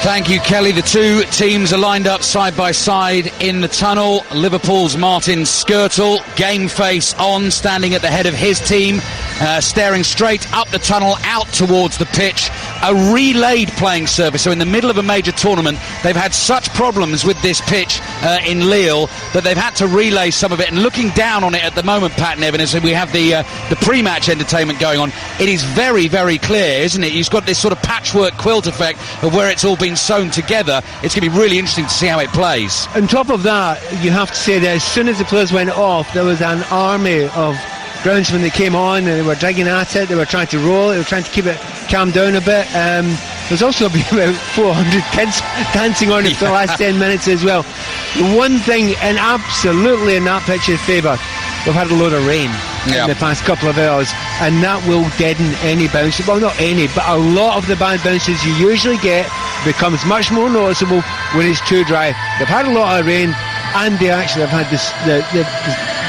Thank you, Kelly. The two teams are lined up side by side in the tunnel. Liverpool's Martin Skrtel, game face on, standing at the head of his team, staring straight up the tunnel out towards the pitch. A relayed playing surface, so in the middle of a major tournament, they've had such problems with this pitch in Lille that they've had to relay some of it. And looking down on it at the moment, Pat and Evan, as we have the pre-match entertainment going on, it is very, very clear, isn't it? You've got this sort of patchwork quilt effect of where it's all been sewn together. It's going to be really interesting to see how it plays. On top of that, you have to say that as soon as the players went off, there was an army of groundsmen that came on, and they were digging at it, they were trying to roll it, they were trying to keep it calmed down a bit. There's also been about 400 kids dancing on it for the last 10 minutes as well. The one thing, and absolutely in that pitch's favour, we've had a load of rain in the past couple of hours, and that will deaden any bounces. Well, not any, but a lot of the bad bounces you usually get becomes much more noticeable when it's too dry. They've had a lot of rain, and they actually have had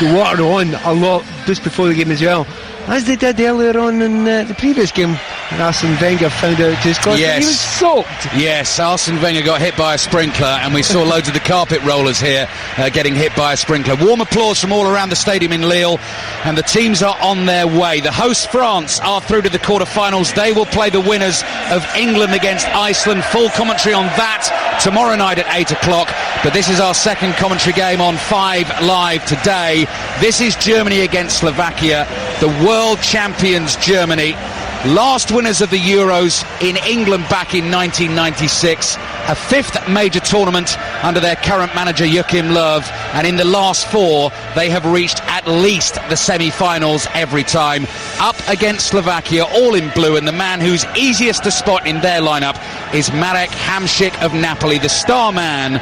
the water on a lot just before the game as well, as they did earlier on in the previous game. Arsene Wenger found out his cost. Yes. He was soaked. Yes, Arsene Wenger got hit by a sprinkler, and we saw loads of the carpet rollers here getting hit by a sprinkler. Warm applause from all around the stadium in Lille, and the teams are on their way. The hosts, France, are through to the quarter-finals. They will play the winners of England against Iceland. Full commentary on that tomorrow night at 8 o'clock. But this is our second commentary game on 5 Live today. This is Germany against Slovakia, the world champions Germany. Last winners of the Euros in England back in 1996, a fifth major tournament under their current manager Joachim Löw, and in the last 4 they have reached at least the semi-finals every time. Up against Slovakia, all in blue, and the man who's easiest to spot in their lineup is Marek Hamšík of Napoli, the star man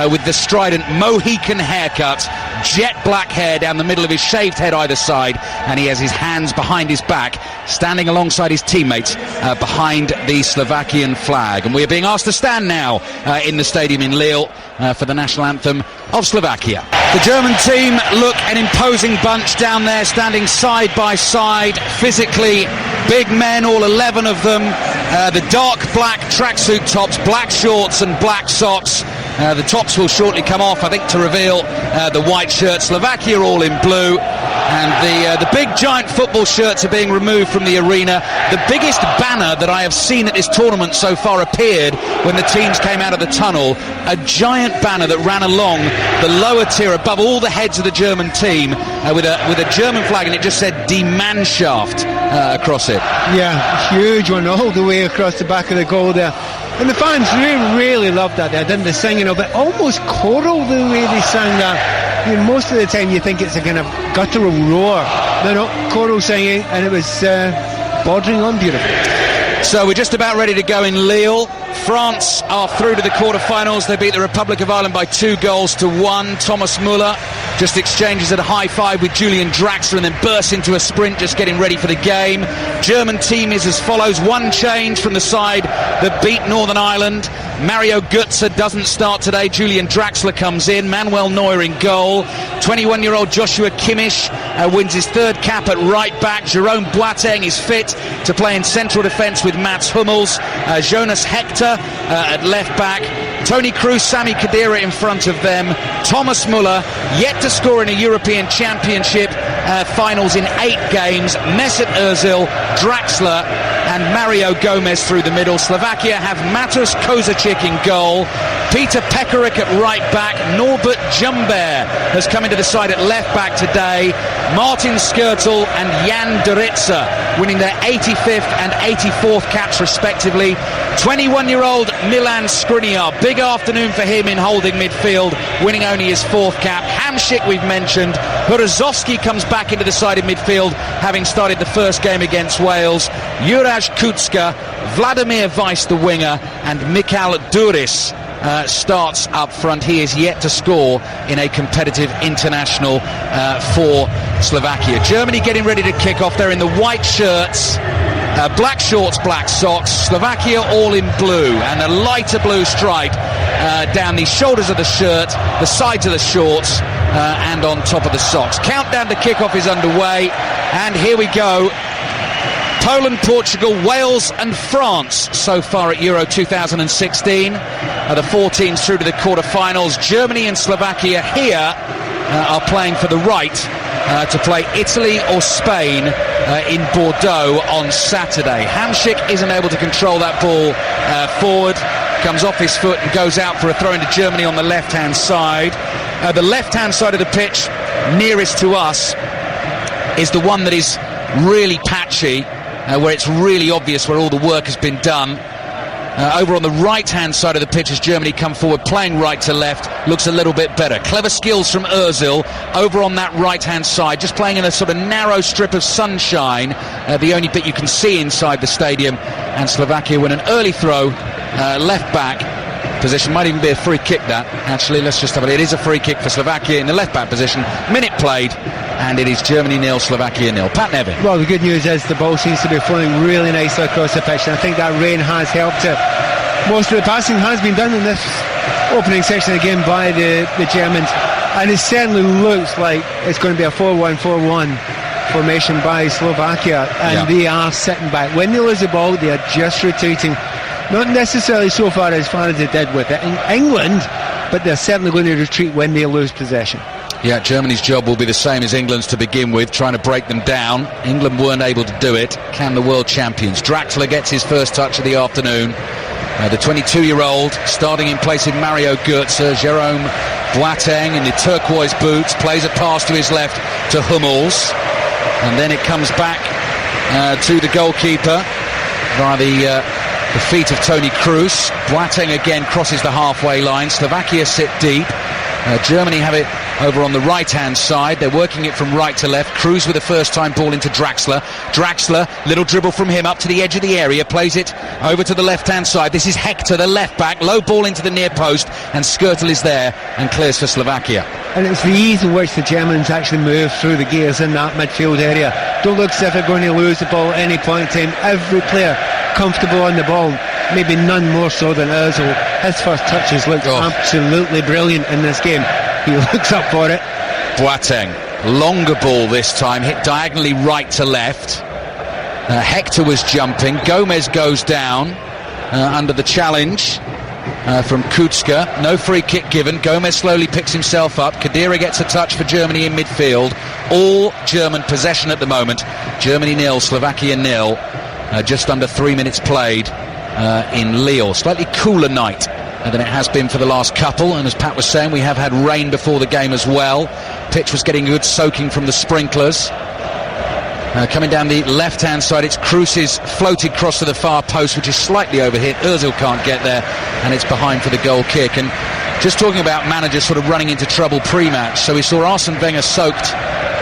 with the strident Mohican haircut, jet black hair down the middle of his shaved head either side, and he has his hands behind his back, standing alongside his teammates behind the Slovakian flag. And we are being asked to stand now in the stadium in Lille for the national anthem of Slovakia. The German team look an imposing bunch down there, standing side by side, physically big men, all 11 of them. The dark black tracksuit tops, black shorts and black socks. The tops will shortly come off, I think, to reveal the white shirts. Slovakia all in blue, and the big giant football shirts are being removed from the arena. The biggest banner that I have seen at this tournament so far appeared when the teams came out of the tunnel, a giant banner that ran along the lower tier above all the heads of the German team with a German flag, and it just said Die Mannschaft across it. Yeah, huge one all the way across the back of the goal there. And the fans really loved that there, didn't they? Singing of it, almost choral the way they sang that. I mean, most of the time you think it's a kind of guttural roar. They're not choral singing, and it was bordering on beautiful. So we're just about ready to go in Lille. France are through to the quarter-finals. They beat the Republic of Ireland by 2-1. Thomas Müller just exchanges a high five with Julian Draxler and then bursts into a sprint, just getting ready for the game. German team is as follows. One change from the side that beat Northern Ireland. Mario Götze doesn't start today. Julian Draxler comes in. Manuel Neuer in goal. 21-year-old Joshua Kimmich wins his 3rd cap at right back. Jerome Boateng is fit to play in central defence with Mats Hummels. Jonas Hector at left back. Toni Kroos, Sami Khedira in front of them. Thomas Müller, yet to score in a European Championship finals in 8 games. Mesut Ozil, Draxler and Mario Gomez through the middle. Slovakia have Matus Kozacic in goal. Peter Pekarik at right back. Norbert Jumber has come into the side at left back today. Martin Skrtel and Jan Doritza winning their 85th and 84th caps respectively. 21-year-old Milan Skriniar, big afternoon for him in holding midfield, winning only his 4th cap. Hamšík we've mentioned. Berezovsky comes back into the side in midfield, having started the first game against Wales. Juraj Kucka, Vladimir Weiss the winger, and Michal Duris starts up front. He is yet to score in a competitive international for Slovakia. Germany getting ready to kick off. They're in the white shirts, black shorts, black socks. Slovakia all in blue, and a lighter blue stripe down the shoulders of the shirt, the sides of the shorts, and on top of the socks. Countdown to kick off is underway, and here we go. Poland, Portugal, Wales and France so far at Euro 2016 are the 4 teams through to the quarter-finals. Germany and Slovakia here are playing for the right to play Italy or Spain in Bordeaux on Saturday. Hamšík isn't able to control that ball forward, comes off his foot and goes out for a throw into Germany on the left-hand side. The left-hand side of the pitch nearest to us is the one that is really patchy, where it's really obvious where all the work has been done. Over on the right-hand side of the pitch as Germany come forward, playing right to left, looks a little bit better. Clever skills from Ozil over on that right-hand side, just playing in a sort of narrow strip of sunshine, the only bit you can see inside the stadium. And Slovakia win an early throw, left-back position. Might even be a free kick, that. Actually, let's just have it. It is a free kick for Slovakia in the left-back position. Minute played, and it is Germany 0, Slovakia 0. Pat Nevin. Well, the good news is the ball seems to be flowing really nicely across the pitch, and I think that rain has helped it. Most of the passing has been done in this opening section again by the Germans, and it certainly looks like it's going to be a 4-1-4-1 formation by Slovakia, and they are sitting back. When they lose the ball, they are just retreating. Not necessarily so far as they did with it in England, but they're certainly going to retreat when they lose possession. Yeah, Germany's job will be the same as England's to begin with, trying to break them down. England weren't able to do it. Can the world champions? Draxler gets his first touch of the afternoon. The 22-year-old starting in place of Mario Götze. Jerome Boateng in the turquoise boots plays a pass to his left to Hummels, and then it comes back to the goalkeeper via the feet of Toni Kroos. Boateng again crosses the halfway line. Slovakia sit deep. Germany have it over on the right-hand side. They're working it from right to left. Kroos with a first-time ball into Draxler. Draxler, little dribble from him up to the edge of the area, plays it over to the left-hand side. This is Hector, the left-back. Low ball into the near post, and Skrtel is there and clears for Slovakia. And it's the ease in which the Germans actually move through the gears in that midfield area. Don't look as if they're going to lose the ball at any point in time. Every player comfortable on the ball, maybe none more so than Ozil. His first touches looked absolutely brilliant in this game. He looks up for it. Boateng, longer ball this time, hit diagonally right to left. Hector was jumping. Gomez goes down under the challenge from Kutska. No free kick given. Gomez slowly picks himself up. Khedira gets a touch for Germany in midfield. All German possession at the moment. Germany 0, Slovakia 0. Just under 3 minutes played in Lille. Slightly cooler night than it has been for the last couple, and as Pat was saying, we have had rain before the game as well. Pitch was getting good soaking from the sprinklers. Coming down the left-hand side, it's Kroos's floated cross to the far post, which is slightly overhit. Ozil can't get there, and it's behind for the goal kick. And just talking about managers sort of running into trouble pre-match, so we saw Arsene Wenger soaked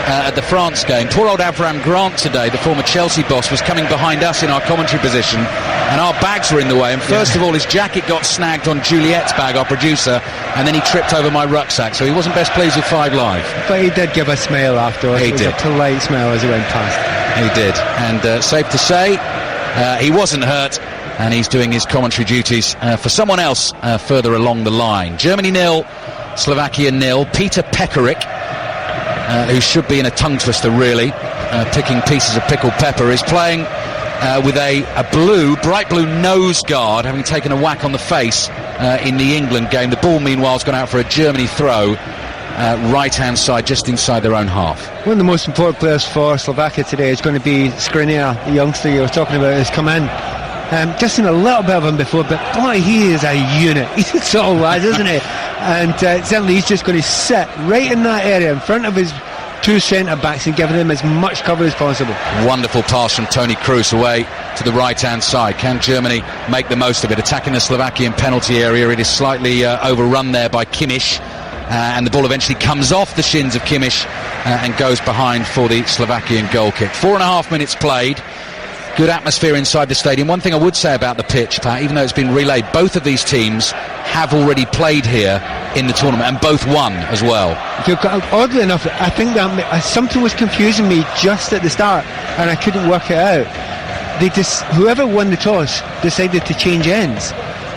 at the France game. Poor old Avram Grant today, the former Chelsea boss, was coming behind us in our commentary position, and our bags were in the way. And first of all, his jacket got snagged on Juliet's bag, our producer, and then he tripped over my rucksack, so he wasn't best pleased with 5 Live. But he did give a smile afterwards. He did. A polite smile as he went past. He did, and safe to say, he wasn't hurt, and he's doing his commentary duties for someone else further along the line. Germany 0, Slovakia 0. Peter Pekarik, who should be in a tongue twister really, picking pieces of pickled pepper, is playing with a bright blue nose guard, having taken a whack on the face in the England game. The ball meanwhile has gone out for a Germany throw, right hand side, just inside their own half. One of the most important players for Slovakia today is going to be Skriniar, the youngster you were talking about, has come in. Just seen a little bit of him before, but boy, he is a unit. He's a tall lad, isn't he? And certainly he's just going to sit right in that area in front of his 2 centre-backs and giving them as much cover as possible. Wonderful pass from Toni Kroos away to the right-hand side. Can Germany make the most of it? Attacking the Slovakian penalty area. It is slightly overrun there by Kimmich, and the ball eventually comes off the shins of Kimmich and goes behind for the Slovakian goal kick. 4.5 minutes played. Good atmosphere inside the stadium. One thing I would say about the pitch, Pat, even though it's been relayed, both of these teams have already played here in the tournament and both won as well. Oddly enough, I think that something was confusing me just at the start and I couldn't work it out. Whoever won the toss decided to change ends.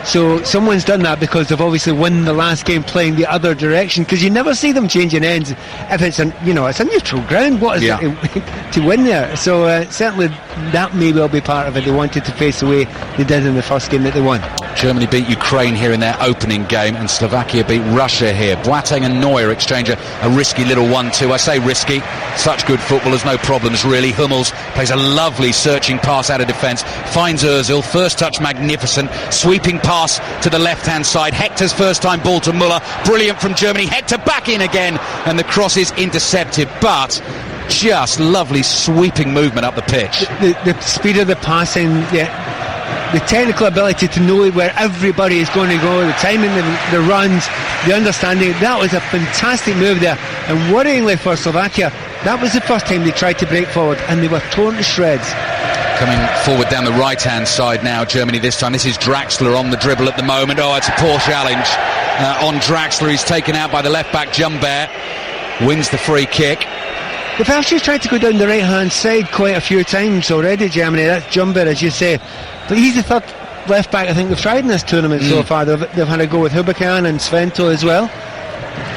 So someone's done that because they've obviously won the last game playing the other direction, because you never see them changing ends if it's it's a neutral ground. What is it to win there? So certainly that may well be part of it. They wanted to face the way they did in the first game that they won. Germany beat Ukraine here in their opening game, and Slovakia beat Russia here. Boateng and Neuer exchange a risky little 1-2. I say risky, such good footballers, no problems really. Hummels plays a lovely searching pass out of defence, finds Ozil, first touch magnificent, sweeping pass to the left-hand side. Hector's first time ball to Müller, brilliant from Germany. Hector back in again, and the cross is intercepted, but just lovely sweeping movement up the pitch. The speed of the passing, the technical ability to know where everybody is going to go, the timing, the runs, the understanding. That was a fantastic move there. And worryingly for Slovakia, that was the first time they tried to break forward, and they were torn to shreds. Coming forward down the right-hand side now, Germany this time. This is Draxler on the dribble at the moment. Oh, it's a poor challenge on Draxler. He's taken out by the left-back Jumbert. Wins the free kick. They've actually tried to go down the right-hand side quite a few times already, Germany. That's Jumbert, as you say. But he's the third left-back I think they've tried in this tournament so far. They've had a go with Hubakan and Svento as well.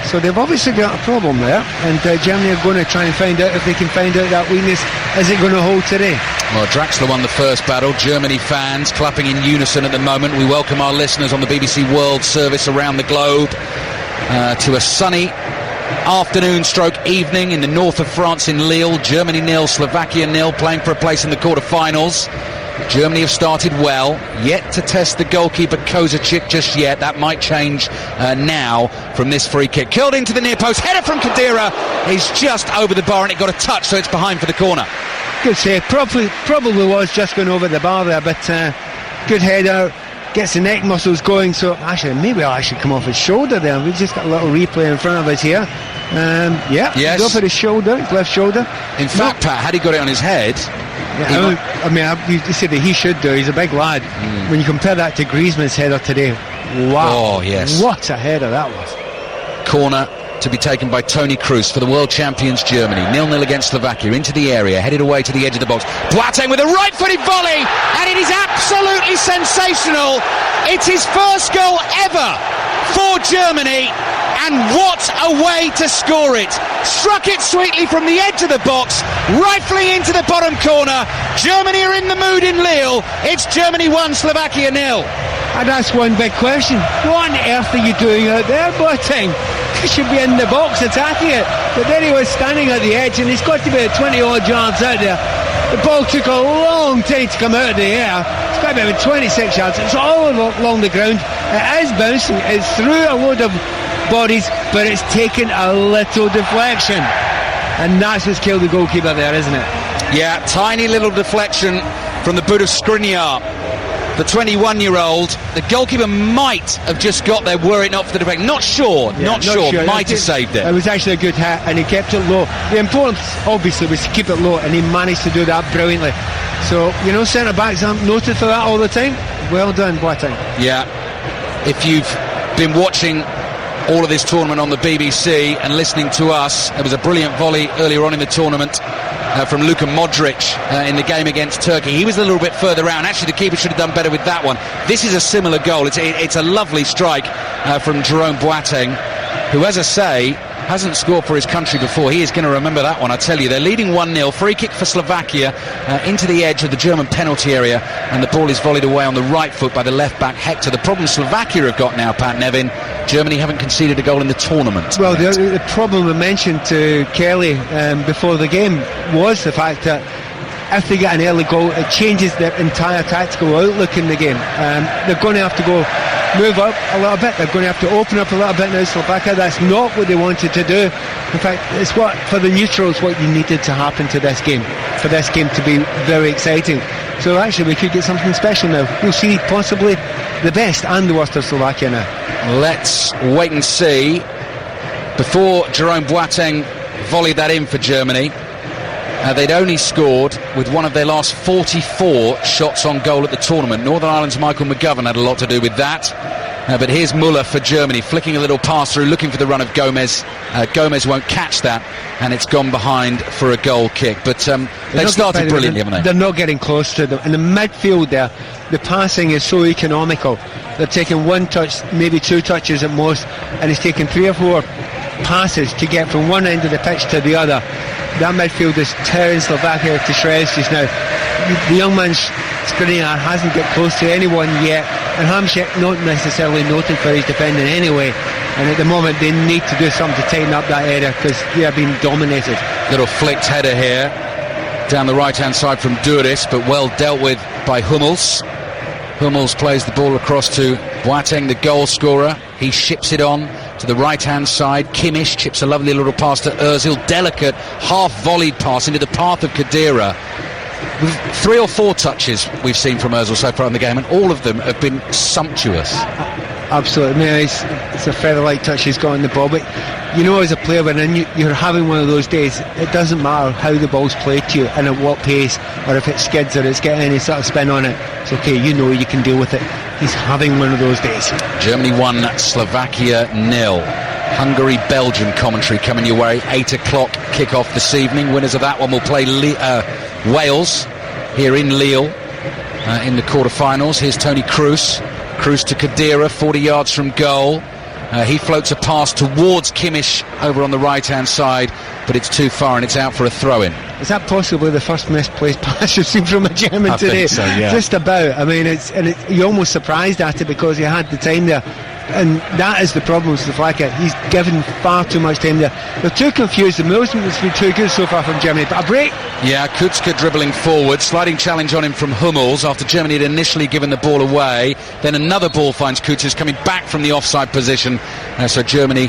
So they've obviously got a problem there, and Germany are going to try and find out if they can find out that weakness. Is it going to hold today? Well, Draxler won the first battle. Germany fans clapping in unison at the moment. We welcome our listeners on the BBC World Service around the globe to a sunny afternoon/evening in the north of France in Lille. Germany 0, Slovakia 0, playing for a place in the quarter-finals. Germany have started well, yet to test the goalkeeper Kozacic just yet. That might change now from this free kick. Curled into the near post, header from Khedira is just over the bar, and it got a touch, so it's behind for the corner. Good save, probably was just going over the bar there, but good header, gets the neck muscles going, so actually maybe I'll actually come off his shoulder there. We've just got a little replay in front of us here. Yes. Go for his shoulder, his left shoulder. In fact, Pat, had he got it on his head... you said that he should do. He's a big lad. When you compare that to Griezmann's header today, wow! Oh yes, what a header that was. Corner to be taken by Toni Kroos for the world champions Germany. 0-0 against Slovakia, into the area, headed away to the edge of the box. Boateng with a right-footed volley, and it is absolutely sensational. It's his first goal ever for Germany, and what a way to score it. Struck it sweetly from the edge of the box, rifling into the bottom corner. Germany are in the mood in Lille. It's Germany 1, Slovakia 0. And that's one big question. What on earth are you doing out there, Boateng? You should be in the box attacking it. But there he was standing at the edge, and he's got to be at 20-odd yards out there. The ball took a long time to come out of the air. It's got to be about 26 yards. It's all along the ground. It is bouncing. It's through a load of bodies, but it's taken a little deflection. And that's what's killed the goalkeeper there, isn't it? Yeah, tiny little deflection from the boot of Skriniar, the 21-year-old. The goalkeeper might have just got there were it not for the deflection. Not sure. Might have saved it. It was actually a good hit, and he kept it low. The importance, obviously, was to keep it low, and he managed to do that brilliantly. So, centre-backs aren't noted for that all the time. Well done, Boateng. Yeah. If you've been watching all of this tournament on the BBC and listening to us, there was a brilliant volley earlier on in the tournament from Luka Modric in the game against Turkey. He was a little bit further out. Actually, the keeper should have done better with that one. This is a similar goal. It's a lovely strike from Jerome Boateng, who, as I say, hasn't scored for his country before. He is going to remember that one, I tell you. They're leading 1-0. Free kick for Slovakia into the edge of the German penalty area, and the ball is volleyed away on the right foot by the left-back Hector. The problem Slovakia have got now, Pat Nevin, Germany haven't conceded a goal in the tournament. Well, the problem we mentioned to Kelly before the game was the fact that if they get an early goal, it changes their entire tactical outlook in the game. They're going to have to move up a little bit. They're going to have to open up a little bit now, Slovakia. That's not what they wanted to do. In fact, it's for the neutrals what you needed to happen to this game, for this game to be very exciting. So actually we could get something special now. We'll see possibly the best and the worst of Slovakia now. Let's wait and see. Before Jerome Boateng volleyed that in for Germany, they'd only scored with one of their last 44 shots on goal at the tournament. Northern Ireland's Michael McGovern had a lot to do with that. But here's Müller for Germany, flicking a little pass through, looking for the run of Gomez. Gomez won't catch that, and it's gone behind for a goal kick. But they've started brilliantly, haven't they? They're not getting close to them. In the midfield there, the passing is so economical. They're taking one touch, maybe two touches at most, and it's taking 3 or 4 passes to get from one end of the pitch to the other. That midfield is tearing Slovakia to shreds just now. The young man Skriniar hasn't got close to anyone yet, and Hamšík not necessarily noted for his defending anyway, and at the moment they need to do something to tighten up that area because they are being dominated. Little flicked header here down the right hand side from Duris, but well dealt with by Hummels. Hummels plays the ball across to Boateng, the goal scorer. He ships it on to the right hand side. Kimmich chips a lovely little pass to Ozil, delicate half volleyed pass into the path of Khedira. With 3 or 4 touches we've seen from Ozil so far in the game, and all of them have been sumptuous. Absolutely, it's a feather-like touch he's got on the ball, but you know, as a player, when you're having one of those days, it doesn't matter how the ball's played to you and at what pace, or if it skids or it's getting any sort of spin on it. It's okay, you know you can deal with it. He's having one of those days. Germany 1, Slovakia 0. Hungary-Belgium commentary coming your way. 8 o'clock kick-off this evening. Winners of that one will play Wales here in Lille in the quarter-finals. Here's Tony Kroos. Kroos to Khedira, 40 yards from goal. He floats a pass towards Kimmich over on the right-hand side, but it's too far and it's out for a throw-in. Is that possibly the first misplaced pass you've seen from a German today? I think so, yeah. Just about. I mean, you're almost surprised at it because he had the time there. And that is the problem with Slovakia. He's given far too much time there. They're too confused. The movement has been too good so far from Germany. But a break. Yeah, Kucka dribbling forward. Sliding challenge on him from Hummels after Germany had initially given the ball away. Then another ball finds Kucka, who's coming back from the offside position. So Germany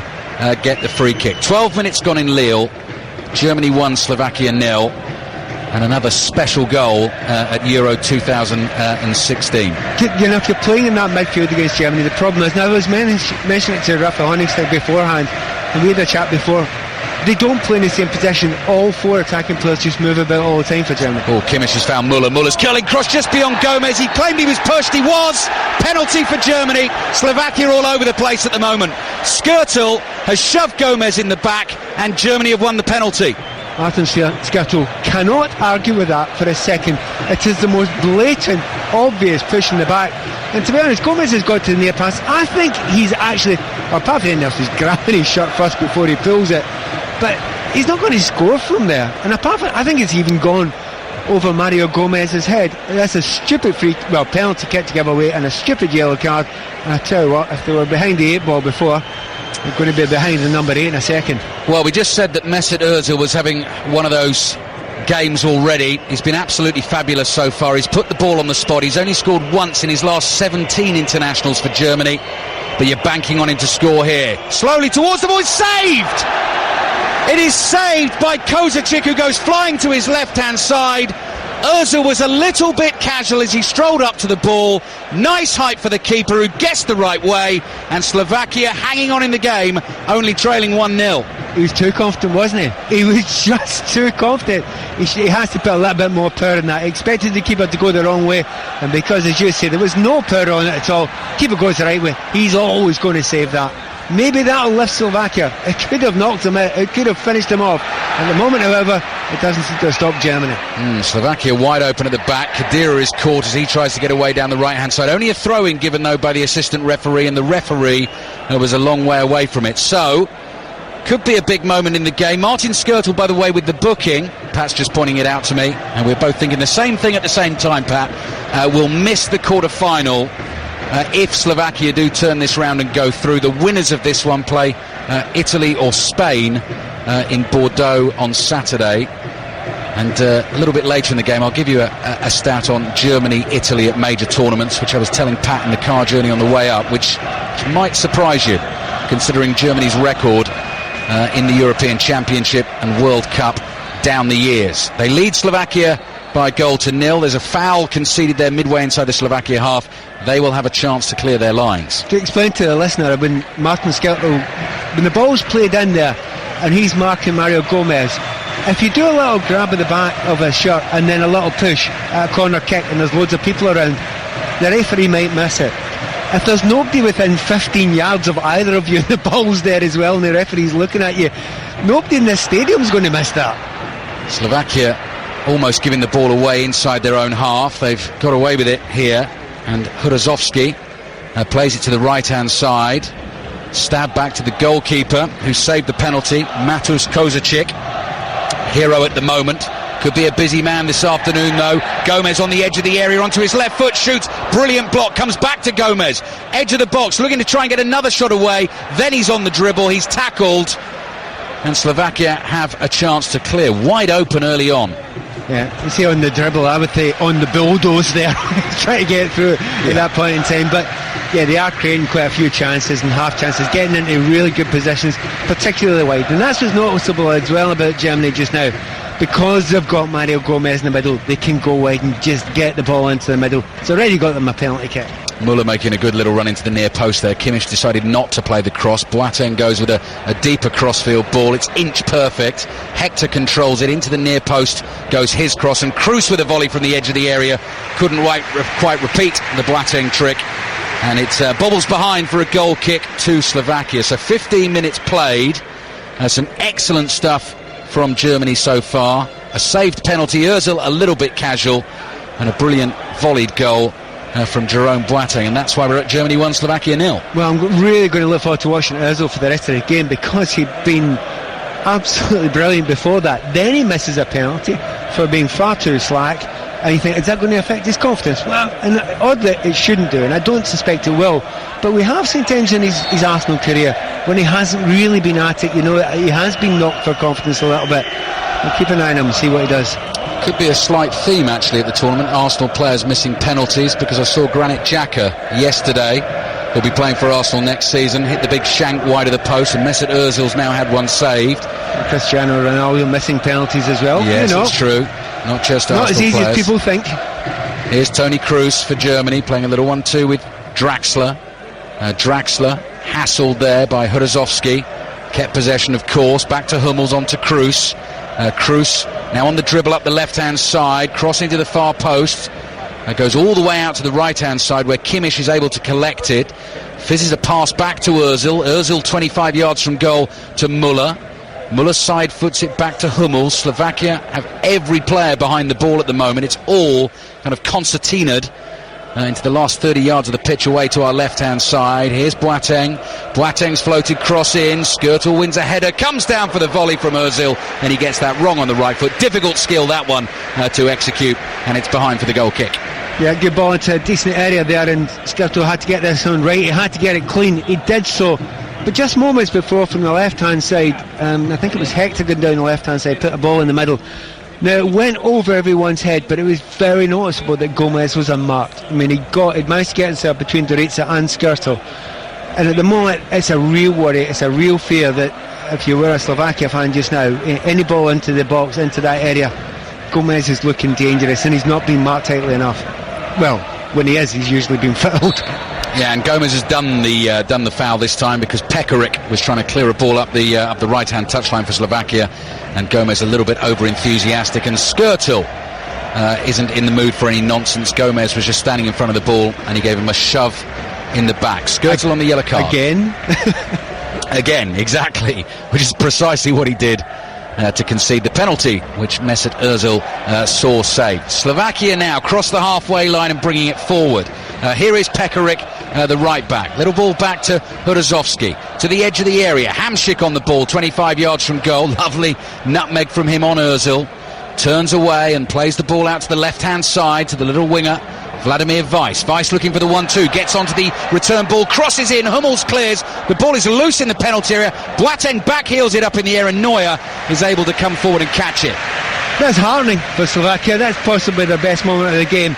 get the free kick. 12 minutes gone in Lille. Germany 1, Slovakia 0. And another special goal at Euro 2016. You know, if you're playing in that midfield against Germany, the problem is, now I was mentioning it to Rafa Honigstein beforehand, and we had a chat before, they don't play in the same position. All 4 attacking players just move about all the time for Germany. Oh, Kimmich has found Müller. Müller's curling cross just beyond Gomez. He claimed he was pushed. He was. Penalty for Germany. Slovakia all over the place at the moment. Skrtel has shoved Gomez in the back, and Germany have won the penalty. Martin Skrtel cannot argue with that for a second. It is the most blatant, obvious push in the back. And to be honest, Gomez has got to the near pass. I think he's actually, apart from anything else, he's grabbing his shirt first before he pulls it. But he's not going to score from there. And apart from, I think it's even gone over Mario Gomez's head. That's a stupid penalty kick to give away and a stupid yellow card. And I tell you what, if they were behind the 8 ball before, they're going to be behind the number 8 in a second. Well, we just said that Mesut Ozil was having one of those games already. He's been absolutely fabulous so far. He's put the ball on the spot. He's only scored once in his last 17 internationals for Germany, but you're banking on him to score here. Slowly towards the ball, it's saved! It is saved by Kozacic, who goes flying to his left-hand side. Ozil was a little bit casual as he strolled up to the ball. Nice height for the keeper, who guessed the right way, and Slovakia hanging on in the game, only trailing 1-0. He was too confident, wasn't he? He was just too confident. He has to put a little bit more power in that. He expected the keeper to go the wrong way, and because, as you say, there was no power on it at all, keeper goes the right way, he's always going to save that. Maybe that'll lift Slovakia. It could have knocked him out, it could have finished him off. At the moment, however, it doesn't seem to have stopped Germany. Slovakia wide open at the back. Khedira is caught as he tries to get away down the right-hand side. Only a throw-in given, though, by the assistant referee, and the referee was a long way away from it. So, could be a big moment in the game. Martin Skrtel, by the way, with the booking, Pat's just pointing it out to me, and we're both thinking the same thing at the same time, Pat, will miss the quarter-final if Slovakia do turn this round and go through. The winners of this one play Italy or Spain in Bordeaux on Saturday. And a little bit later in the game, I'll give you a stat on Germany-Italy at major tournaments, which I was telling Pat in the car journey on the way up, which might surprise you, considering Germany's record in the European Championship and World Cup down the years. They lead Slovakia by 1-0. There's a foul conceded there midway inside the Slovakia half. They will have a chance to clear their lines. To explain to the listener, when Martin Skrtel, when the ball's played in there and he's marking Mario Gomez, if you do a little grab at the back of his shirt and then a little push at a corner kick and there's loads of people around, the referee might miss it. if there's nobody within 15 yards of either of you, and the ball's there as well, and the referee's looking at you, nobody in this stadium's going to miss that. Slovakia almost giving the ball away inside their own half. They've got away with it here, and Hudazovsky plays it to the right-hand side. Stab back to the goalkeeper, who saved the penalty, Matus Kozacic. Hero at the moment. Could be a busy man this afternoon, though. Gomez on the edge of the area, onto his left foot, shoots. Brilliant block, comes back to Gomez. Edge of the box, looking to try and get another shot away. Then he's on the dribble, he's tackled. And Slovakia have a chance to clear. Wide open early on. Yeah, you see on the dribble, I would say on the bulldoze there, trying to get through at that point in time. But yeah, they are creating quite a few chances and half chances, getting into really good positions, particularly wide. And that's what's noticeable as well about Germany just now. Because they've got Mario Gomez in the middle, they can go wide and just get the ball into the middle. It's already got them a penalty kick. Muller making a good little run into the near post there. Kimmich decided not to play the cross. Boateng goes with a deeper crossfield ball. It's inch perfect. Hector controls it into the near post. Goes his cross, and Kroos with a volley from the edge of the area. Couldn't quite repeat the Boateng trick. And it bobbles behind for a goal kick to Slovakia. So 15 minutes played. Some excellent stuff from Germany so far. A saved penalty. Ozil a little bit casual. And a brilliant volleyed goal from Jerome Boateng, and that's why we're at Germany 1, Slovakia 0. Well, I'm really going to look forward to watching Ozil for the rest of the game, because he'd been absolutely brilliant before that. Then he misses a penalty for being far too slack, and you think, is that going to affect his confidence? Well, and oddly it shouldn't do, and I don't suspect it will. But we have seen times in his Arsenal career when he hasn't really been at it. You know, he has been knocked for confidence a little bit. We'll keep an eye on him and see what he does. Could be a slight theme actually at the tournament. Arsenal players missing penalties, because I saw Granit Xhaka yesterday, who'll be playing for Arsenal next season, hit the big shank wide of the post, and Mesut Ozil's now had one saved. Cristiano Ronaldo missing penalties as well. Yes, it's true. Not just Arsenal not as easy players. as people think. Here's Toni Kroos for Germany, playing a little 1-2 with Draxler. Draxler hassled there by Hudazovsky. Kept possession, of course. Back to Hummels, on to Kroos. Kroos now on the dribble up the left-hand side, crossing to the far post. Goes all the way out to the right-hand side, where Kimmich is able to collect it. Fizzes a pass back to Ozil. Ozil 25 yards from goal to Muller. Muller side foots it back to Hummels. Slovakia have every player behind the ball at the moment. It's all kind of concertinaed into the last 30 yards of the pitch away to our left-hand side. Here's Boateng. Boateng's floated cross in. Skrtel wins a header, comes down for the volley from Ozil, and he gets that wrong on the right foot. Difficult skill, that one, to execute, and it's behind for the goal kick. Yeah, good ball into a decent area there, and Skrtel had to get this one right. He had to get it clean. He did so. But just moments before, from the left-hand side, I think it was Hector going down the left-hand side, put a ball in the middle. Now, it went over everyone's head, but it was very noticeable that Gomez was unmarked. I mean, he managed to get himself between Doritza and Skrtel. And at the moment, it's a real worry, it's a real fear that if you were a Slovakia fan just now, any ball into the box, into that area, Gomez is looking dangerous, and he's not been marked tightly enough. Well, when he is, he's usually been fouled. Yeah, and Gomez has done the foul this time, because Pekarik was trying to clear a ball up the right-hand touchline for Slovakia, and Gomez a little bit over-enthusiastic, and Skrtel isn't in the mood for any nonsense. Gomez was just standing in front of the ball, and he gave him a shove in the back. Skrtel on the yellow card. Again? Again, exactly, which is precisely what he did to concede the penalty, which Mesut Ozil saw saved. Slovakia now cross the halfway line and bringing it forward. Here is Pekarik, the right back. Little ball back to Hudazovsky, to the edge of the area. Hamšík on the ball, 25 yards from goal. Lovely nutmeg from him on Ozil. Turns away and plays the ball out to the left-hand side to the little winger, Vladimir Weiss. Weiss looking for the 1-2, gets onto the return ball, crosses in, Hummels clears. The ball is loose in the penalty area. Boateng backheels it up in the air, and Neuer is able to come forward and catch it. That's heartening for Slovakia. That's possibly their best moment of the game.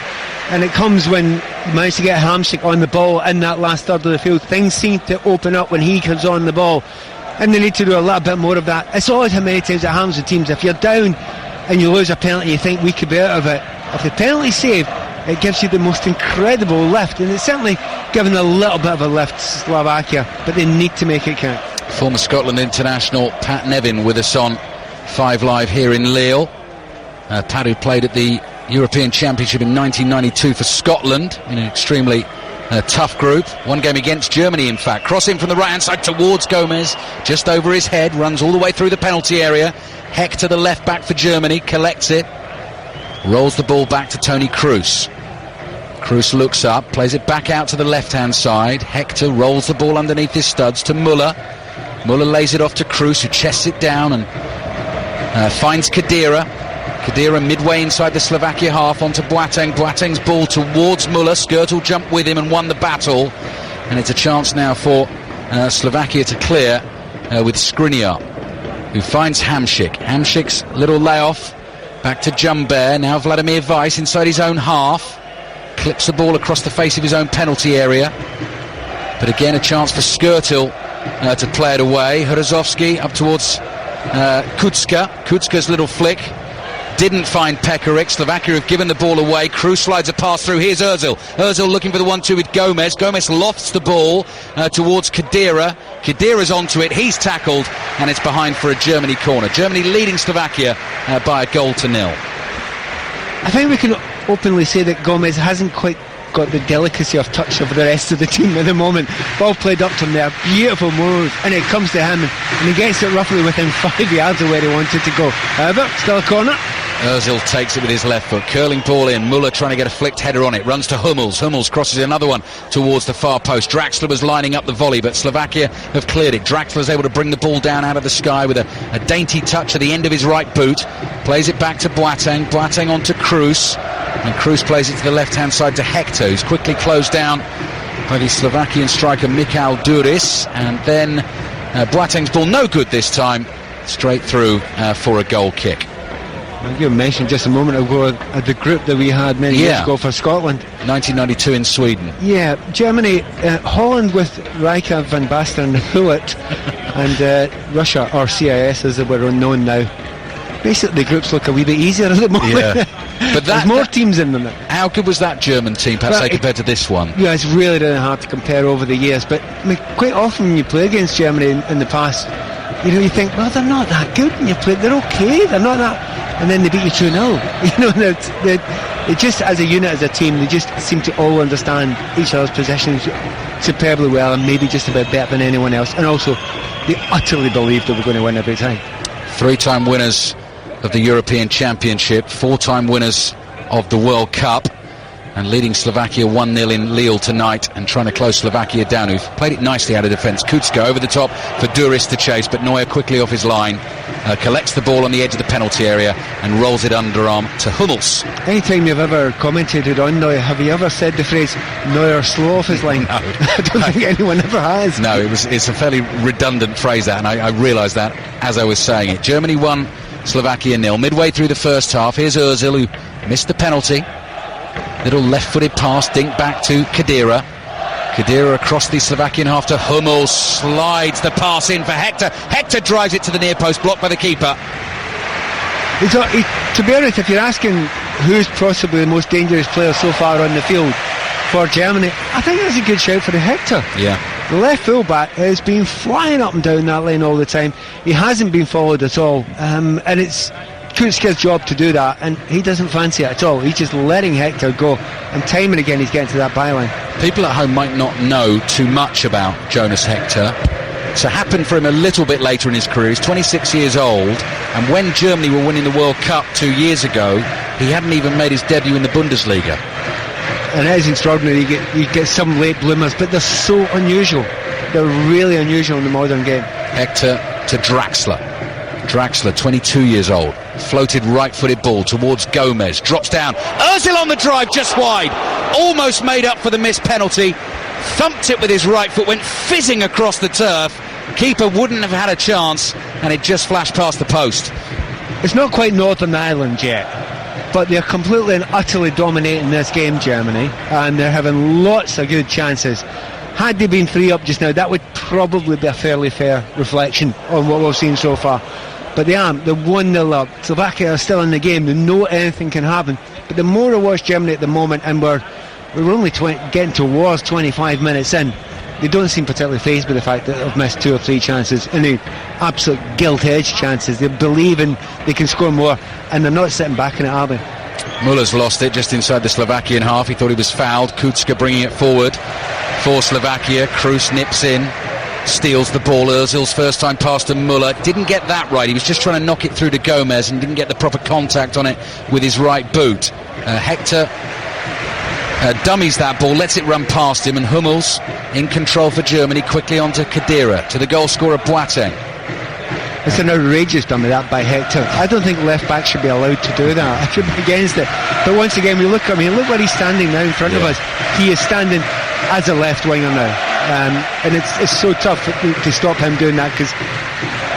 And it comes when you manage to get Hamšík on the ball in that last third of the field. Things seem to open up when he comes on the ball, and they need to do a little bit more of that. It's odd how many times it happens with teams. If you're down and you lose a penalty, you think we could be out of it. If the penalty's saved, it gives you the most incredible lift, and it's certainly given a little bit of a lift to Slovakia, but they need to make it count. Former Scotland international Pat Nevin with us on 5 Live here in Lille. Pat, who played at the European Championship in 1992 for Scotland in an extremely a tough group. One game against Germany, in fact. Crossing from the right-hand side towards Gomez, just over his head, runs all the way through the penalty area. Hector, the left back for Germany, collects it, rolls the ball back to Toni Kroos. Kroos looks up, plays it back out to the left-hand side. Hector rolls the ball underneath his studs to Muller. Muller lays it off to Kroos, who chests it down and finds Khedira. Khedira midway inside the Slovakia half onto Boateng. Boateng's ball towards Muller. Skrtel jumped with him and won the battle. And it's a chance now for Slovakia to clear with Skriniar, who finds Hamšík. Hamšík's little layoff. Back to Jumbert. Now Vladimir Weiss inside his own half. Clips the ball across the face of his own penalty area. But again, a chance for Skrtel to play it away. Hrozovský up towards Kucka. Kucka's little flick didn't find Pekarik. Slovakia have given the ball away. Kroos slides a pass through. Here's Ozil. Ozil looking for the 1-2 with Gomez. Gomez lofts the ball towards Khedira. Khedira's onto it. He's tackled, and it's behind for a Germany corner. Germany leading Slovakia by 1-0. I think we can openly say that Gomez hasn't quite got the delicacy of touch of the rest of the team at the moment. Ball played up to him there, beautiful move, and it comes to him, and he gets it roughly within 5 yards of where he wanted to go. However, still a corner. Ozil takes it with his left foot, curling ball in. Muller trying to get a flicked header on it, runs to Hummels. Hummels crosses another one towards the far post. Draxler was lining up the volley, but Slovakia have cleared it. Draxler's able to bring the ball down out of the sky with a dainty touch at the end of his right boot. Plays it back to Boateng. Boateng on to Kroos, and Kroos plays it to the left-hand side to Hector, who's quickly closed down by the Slovakian striker Michal Duris. And then Boateng's ball no good this time, straight through for a goal kick. You mentioned just a moment ago the group that we had many years ago for Scotland. 1992 in Sweden. Yeah, Germany, Holland with Rijka, Van Basten, Hullet, and Russia, or CIS as they were known now. Basically, the groups look a wee bit easier at the moment. Yeah. But there's more teams in them. How good was that German team, perhaps, compared to this one? Yeah, it's really, really hard to compare over the years. But I mean, quite often when you play against Germany in the past, you think, well, they're not that good. And you play, they're okay, they're not that. And then they beat you 2-0. They just, as a unit, as a team, they just seem to all understand each other's possessions superbly well, and maybe just a bit better than anyone else. And also, they utterly believe that we're going to win every time. 3-time winners of the European Championship, 4-time winners of the World Cup, and leading Slovakia 1-0 in Lille tonight, and trying to close Slovakia down, who've played it nicely out of defence. Kucka over the top for Duris to chase, but Neuer quickly off his line, collects the ball on the edge of the penalty area and rolls it underarm to Hummels. Anytime you've ever commentated on Neuer, have you ever said the phrase Neuer slow off his line? No. I don't think anyone ever has. No, it's a fairly redundant phrase, that, and I realised that as I was saying it. Germany 1, Slovakia 0. Midway through the first half, here's Ozil, who missed the penalty. Little left-footed pass, dink back to Khedira. Khedira across the Slovakian half to Hummels, slides the pass in for Hector. Hector drives it to the near post, blocked by the keeper. To be honest, if you're asking who's possibly the most dangerous player so far on the field for Germany, I think that's a good shout for the Hector. Yeah. The left full-back has been flying up and down that lane all the time. He hasn't been followed at all, and it's Kucka's job to do that, and he doesn't fancy it at all. He's just letting Hector go, and time and again he's getting to that byline. People at home might not know too much about Jonas Hector. It's happened for him a little bit later in his career. He's 26 years old, and when Germany were winning the World Cup 2 years ago, he hadn't even made his debut in the Bundesliga. And it is extraordinary. You get some late bloomers, but they're so unusual. They're really unusual in the modern game. Hector to Draxler. Draxler, 22 years old, floated right-footed ball towards Gomez, drops down. Ozil on the drive, just wide, almost made up for the missed penalty. Thumped it with his right foot, went fizzing across the turf. Keeper wouldn't have had a chance, and it just flashed past the post. It's not quite Northern Ireland yet, but they're completely and utterly dominating this game, Germany, and they're having lots of good chances. Had they been 3 up just now, that would probably be a fairly fair reflection on what we've seen so far. But they aren't. They're 1-0 up. Slovakia are still in the game. They know anything can happen. But the more I watch Germany at the moment, and we're only getting towards 25 minutes in, they don't seem particularly fazed by the fact that they've missed 2 or 3 chances, and the absolute gilt-edged chances. They believe in they can score more, and they're not sitting back in it, are they? Muller's lost it just inside the Slovakian half. He thought he was fouled. Kucka bringing it forward for Slovakia. Kroos nips in, steals the ball. Ozil's first time pass to Muller. Didn't get that right. He was just trying to knock it through to Gomez and didn't get the proper contact on it with his right boot. Hector dummies that ball, lets it run past him, and Hummels in control for Germany. Quickly on to Khedira, to the goal scorer Boateng. It's an outrageous dummy that by Hector. I don't think left back should be allowed to do that. I should be against it. But once again, we look at him. Look where he's standing now in front of us. He is standing as a left winger now, and it's so tough to stop him doing that, because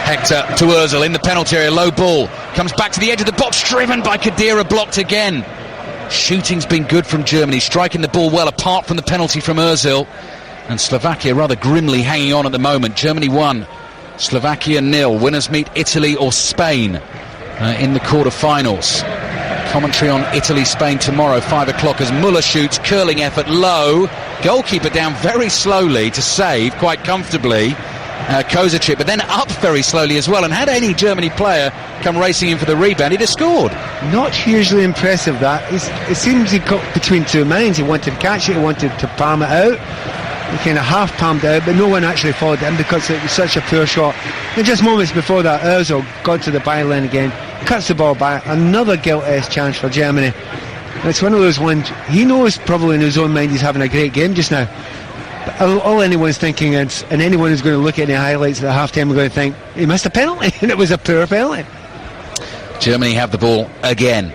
Hector to Ozil in the penalty area. Low ball comes back to the edge of the box, driven by Khedira, blocked again. Shooting's been good from Germany, striking the ball well apart from the penalty from Ozil. And Slovakia rather grimly hanging on at the moment. Germany 1, Slovakia 0. Winners meet Italy or Spain in the quarter-finals. Commentary on Italy-Spain tomorrow, 5 o'clock, as Muller shoots, curling effort, low. Goalkeeper down very slowly to save, quite comfortably. Kovacic, but then up very slowly as well, and had any Germany player come racing in for the rebound, he'd have scored. Not hugely impressive, that. It seems he got between two minds. He wanted to catch it, he wanted to palm it out. He kind of half palmed it out, but no one actually followed him because it was such a poor shot. And just moments before that, Ozil got to the byline again, cuts the ball back. Another guilt-edged chance for Germany. And it's one of those ones, he knows probably in his own mind he's having a great game just now. But all anyone's thinking is, and anyone who's going to look at the highlights at half-time are going to think, he missed a penalty, and it was a poor penalty. Germany have the ball again.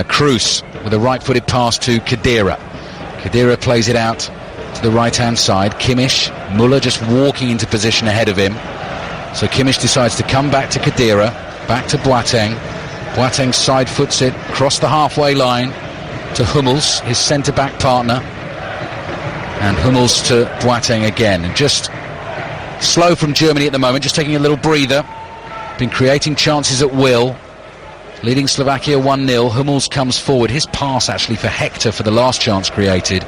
Kroos with a right-footed pass to Khedira. Khedira plays it out to the right-hand side. Kimmich, Muller just walking into position ahead of him. So Kimmich decides to come back to Khedira, back to Boateng. Boateng side foots it across the halfway line to Hummels, his centre-back partner. And Hummels to Boateng again. And just slow from Germany at the moment, just taking a little breather. Been creating chances at will. Leading Slovakia 1-0. Hummels comes forward. His pass actually for Hector for the last chance created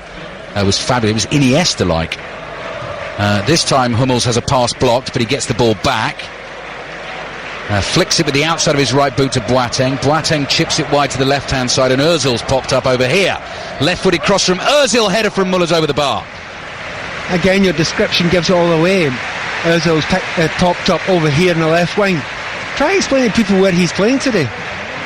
was fabulous. It was Iniesta-like. This time Hummels has a pass blocked, but he gets the ball back. Flicks it with the outside of his right boot to Boateng. Boateng chips it wide to the left-hand side, and Ozil's popped up over here. Left-footed cross from Ozil, header from Muller's over the bar. Again, your description gives it all away. Ozil's popped up over here in the left wing. Try explaining to people where he's playing today,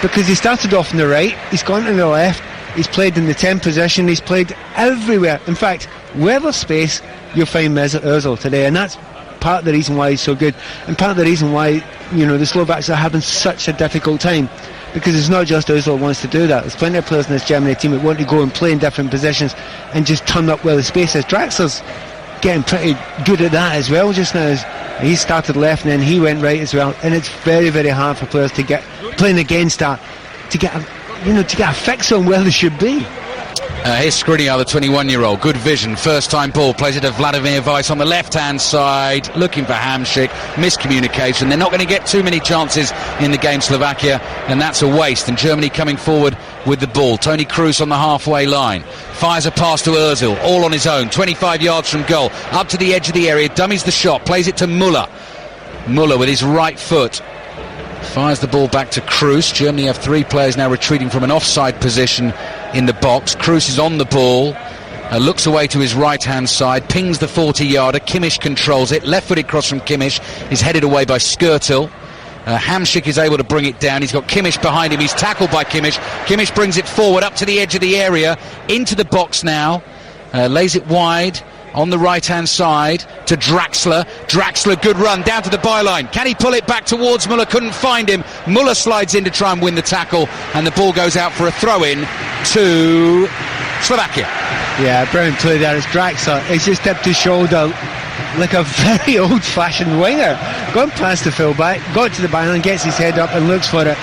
because he started off on the right, he's gone to the left, he's played in the 10 position, he's played everywhere. In fact, where there's space, you'll find Mesut Ozil today, and that's part of the reason why he's so good, and part of the reason why, you know, the Slovaks are having such a difficult time, because it's not just Ozil who wants to do that. There's plenty of players in this Germany team that want to go and play in different positions and just turn up where the space is. Draxler's getting pretty good at that as well just now. He started left and then he went right as well, and it's very, very hard for players to get playing against that, to get a fix on where they should be. Here's Skriniar, the 21-year-old. Good vision. First-time ball. Plays it to Vladimir Weiss on the left-hand side. Looking for Hamšík. Miscommunication. They're not going to get too many chances in the game, Slovakia, and that's a waste. And Germany coming forward with the ball. Toni Kroos on the halfway line. Fires a pass to Ozil, all on his own. 25 yards from goal. Up to the edge of the area. Dummies the shot. Plays it to Muller. Muller with his right foot fires the ball back to Kroos. Germany have 3 players now retreating from an offside position in the box. Kroos is on the ball, looks away to his right-hand side, pings the 40-yarder. Kimmich controls it. Left-footed cross from Kimmich is headed away by Skrtel. Hamšík is able to bring it down. He's got Kimmich behind him. He's tackled by Kimmich. Kimmich brings it forward up to the edge of the area, into the box now. Lays it wide on the right-hand side to Draxler. Draxler, good run down to the byline. Can he pull it back towards Muller? Couldn't find him. Muller slides in to try and win the tackle, and the ball goes out for a throw-in to Slovakia. Yeah, brilliant play there. It's Draxler. He's just tipped his shoulder like a very old-fashioned winger. Gone past the full-back, got to the byline, gets his head up and looks for it.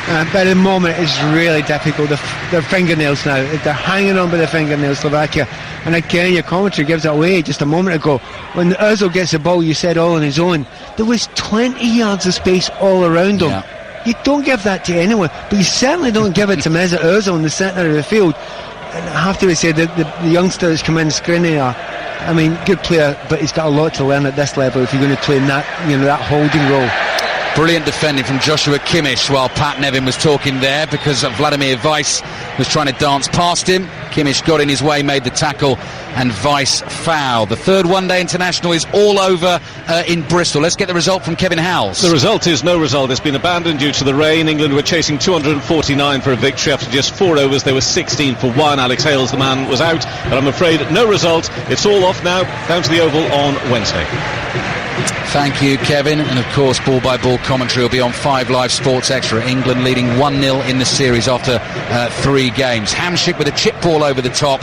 But at the moment it's really difficult. Their fingernails now, they're hanging on by the fingernails, Slovakia. And again, your commentary gives it away just a moment ago. When Ozil gets the ball, you said all on his own. There was 20 yards of space all around him. Yeah. You don't give that to anyone, but you certainly don't give it to Mesut Ozil in the centre of the field. And I have to say that the youngster that's come in, Skriniar, I mean, good player, but he's got a lot to learn at this level if you're going to play in that, that holding role. Brilliant defending from Joshua Kimmich while Pat Nevin was talking there, because Vladimir Weiss was trying to dance past him. Kimmich got in his way, made the tackle, and Weiss fouled. The third one-day international is all over in Bristol. Let's get the result from Kevin Howells. The result is no result. It's been abandoned due to the rain. England were chasing 249 for a victory. After just 4 overs, they were 16 for 1. Alex Hales, the man, was out, but I'm afraid no result. It's all off now, down to the Oval on Wednesday. Thank you, Kevin. And of course, ball-by-ball commentary will be on 5 Live Sports Extra. England leading 1-0 in the series after 3 games. Hamsik with a chip ball over the top,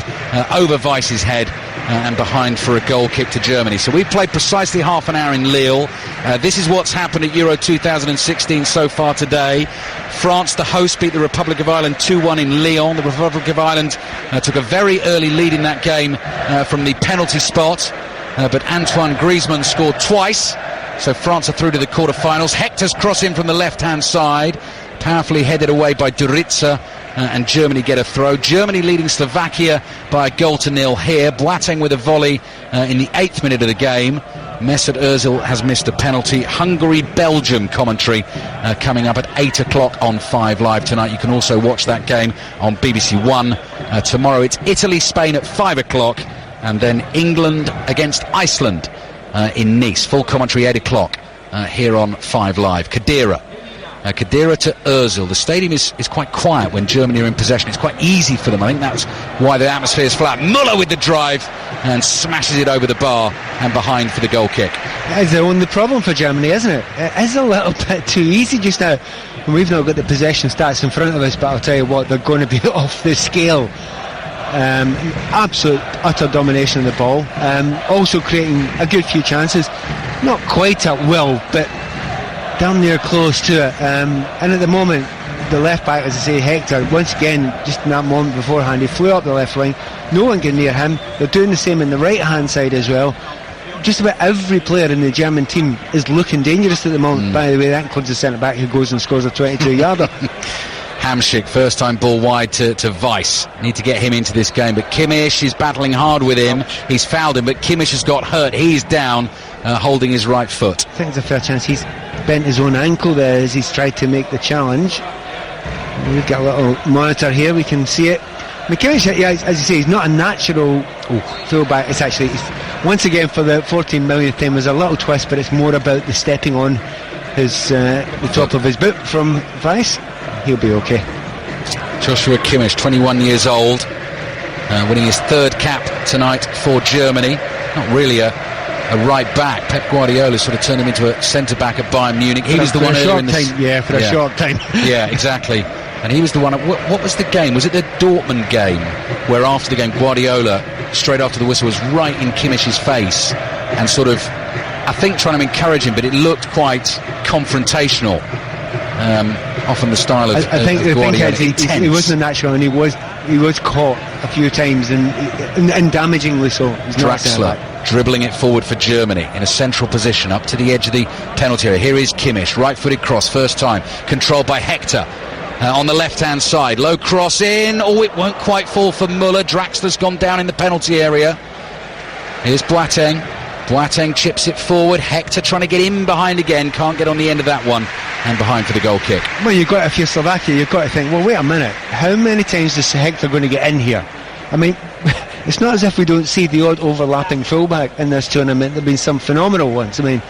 over Weiss's head, and behind for a goal kick to Germany. So we've played precisely half an hour in Lille. This is what's happened at Euro 2016 so far today. France, the host, beat the Republic of Ireland 2-1 in Lyon. The Republic of Ireland took a very early lead in that game from the penalty spot. But Antoine Griezmann scored twice, so France are through to the quarter-finals. Hector's cross in from the left-hand side, powerfully headed away by Duritza, and Germany get a throw. Germany leading Slovakia by 1-0 here. Boateng with a volley in the 8th minute of the game. Mesut Ozil has missed a penalty. Hungary-Belgium commentary coming up at 8 o'clock on 5 Live tonight. You can also watch that game on BBC One. Tomorrow it's Italy-Spain at 5 o'clock. And then England against Iceland in Nice. Full commentary 8 o'clock here on 5 Live. Khedira to Ozil. The stadium is quite quiet when Germany are in possession. It's quite easy for them. I think that's why the atmosphere is flat. Muller with the drive and smashes it over the bar and behind for the goal kick. That is the only problem for Germany, isn't it? It is a little bit too easy just now. And we've not got the possession stats in front of us, but I'll tell you what, they're going to be off the scale. Absolute utter domination of the ball, also creating a good few chances, not quite at will, but damn near close to it, and at the moment the left back, as I say, Hector, once again, just in that moment beforehand, he flew up the left wing, no one can near him. They're doing the same in the right hand side as well. Just about every player in the German team is looking dangerous at the moment. By the way, that includes the centre back who goes and scores a 22-yarder. Hamsik, first time ball wide to Weiss. Need to get him into this game, but Kimmich is battling hard with him. He's fouled him, but Kimmich has got hurt. He's down, holding his right foot. I think it's a fair chance. He's bent his own ankle there as he's tried to make the challenge. We've got a little monitor here, we can see it. Kimmich, yeah, as you say, he's not a natural fullback. It's actually, once again, for the 14 millionth time, there's a little twist, but it's more about the stepping on his the top of his boot from Weiss. He'll be okay. Joshua Kimmich, 21 years old, winning his 3rd cap tonight for Germany. Not really a right back. Pep Guardiola sort of turned him into a centre back at Bayern Munich. He was the one earlier in the for a short time. Yeah, exactly. And he was the one. What was the game? Was it the Dortmund game where after the game Guardiola, straight after the whistle, was right in Kimmich's face and sort of, I think, trying to encourage him, but it looked quite confrontational. Often the style of I think the Guardiola. thing is he wasn't natural, and he was caught a few times and damagingly so. Draxler dribbling it forward for Germany in a central position up to the edge of the penalty area. Here is Kimmich, right-footed cross, first time, controlled by Hector. On the left-hand side, low cross in. Oh, it won't quite fall for Muller. Draxler's gone down in the penalty area. Here's Boateng. Boateng chips it forward. Hector trying to get in behind again. Can't get on the end of that one. And behind for the goal kick. Well, if you're Slovakia, you've got to think, well, wait a minute. How many times is Hector going to get in here? I mean, it's not as if we don't see the odd overlapping fullback in this tournament. There have been some phenomenal ones. I mean,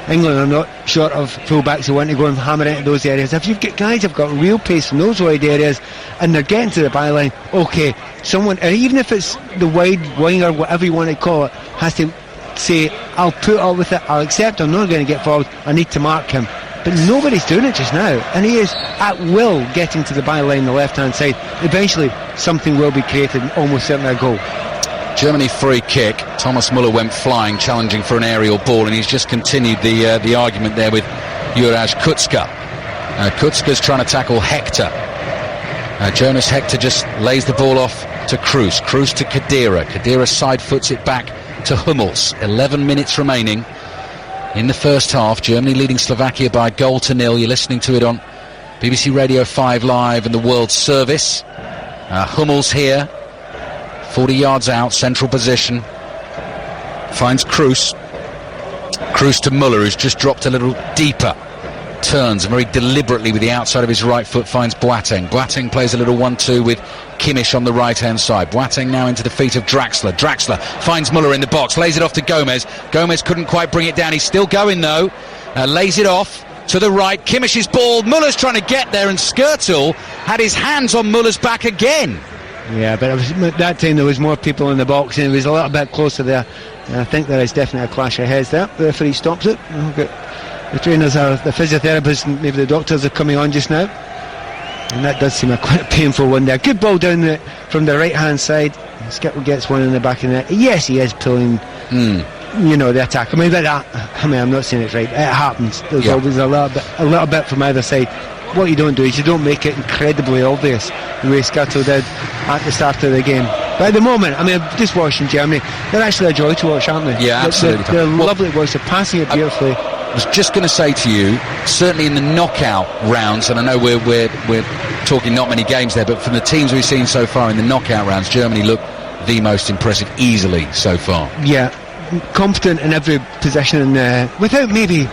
England are not short of fullbacks who want to go and hammer into those areas. If you've got guys who've got real pace in those wide areas and they're getting to the byline, okay, someone, even if it's the wide winger, whatever you want to call it, has to say, I'll put up with it, I'll accept, I'm not going to get forward, I need to mark him. But nobody's doing it just now, and he is at will getting to the byline, the left-hand side. Eventually, something will be created, almost certainly a goal. Germany free kick. Thomas Muller went flying, challenging for an aerial ball, and he's just continued the argument there with Juraj Kucka. Kucka's trying to tackle Hector. Jonas Hector just lays the ball off to Kroos. Kroos to Khedira. Khedira side foots it back to Hummels. 11 minutes remaining in the first half. Germany leading Slovakia by 1-0. You're listening to it on BBC Radio 5 Live and the World Service. Hummels here, 40 yards out, central position. Finds Kroos. Kroos to Muller, who's just dropped a little deeper. turns very deliberately with the outside of his right foot, finds Boateng. Boateng plays a little 1-2 with Kimmich on the right-hand side. Boateng now into the feet of Draxler. Draxler finds Muller in the box, lays it off to Gomez. Gomez couldn't quite bring it down. He's still going though. Lays it off to the right. Kimmich's ball. Muller's trying to get there, and Skrtel had his hands on Muller's back again. Yeah, but that time there was more people in the box and it was a little bit closer there. And I think there is definitely a clash of heads there. The referee stops it. The trainers are, the physiotherapists and maybe the doctors are coming on just now. And that does seem a quite painful one there. Good ball down from the right hand side. Skrtel gets one in the back of the net. Yes, he is pulling the attack. I'm not saying it's right. It happens. There's always a little bit from either side. What you don't do is you don't make it incredibly obvious the way Skrtel did at the start of the game. But at the moment, just watching Germany, they're actually a joy to watch, aren't they? Yeah, absolutely. They're lovely to watch. They're passing it beautifully. I was just going to say to you, certainly in the knockout rounds, and I know we're talking not many games there, but from the teams we've seen so far in the knockout rounds, Germany look the most impressive easily so far. Yeah, confident in every position, without maybe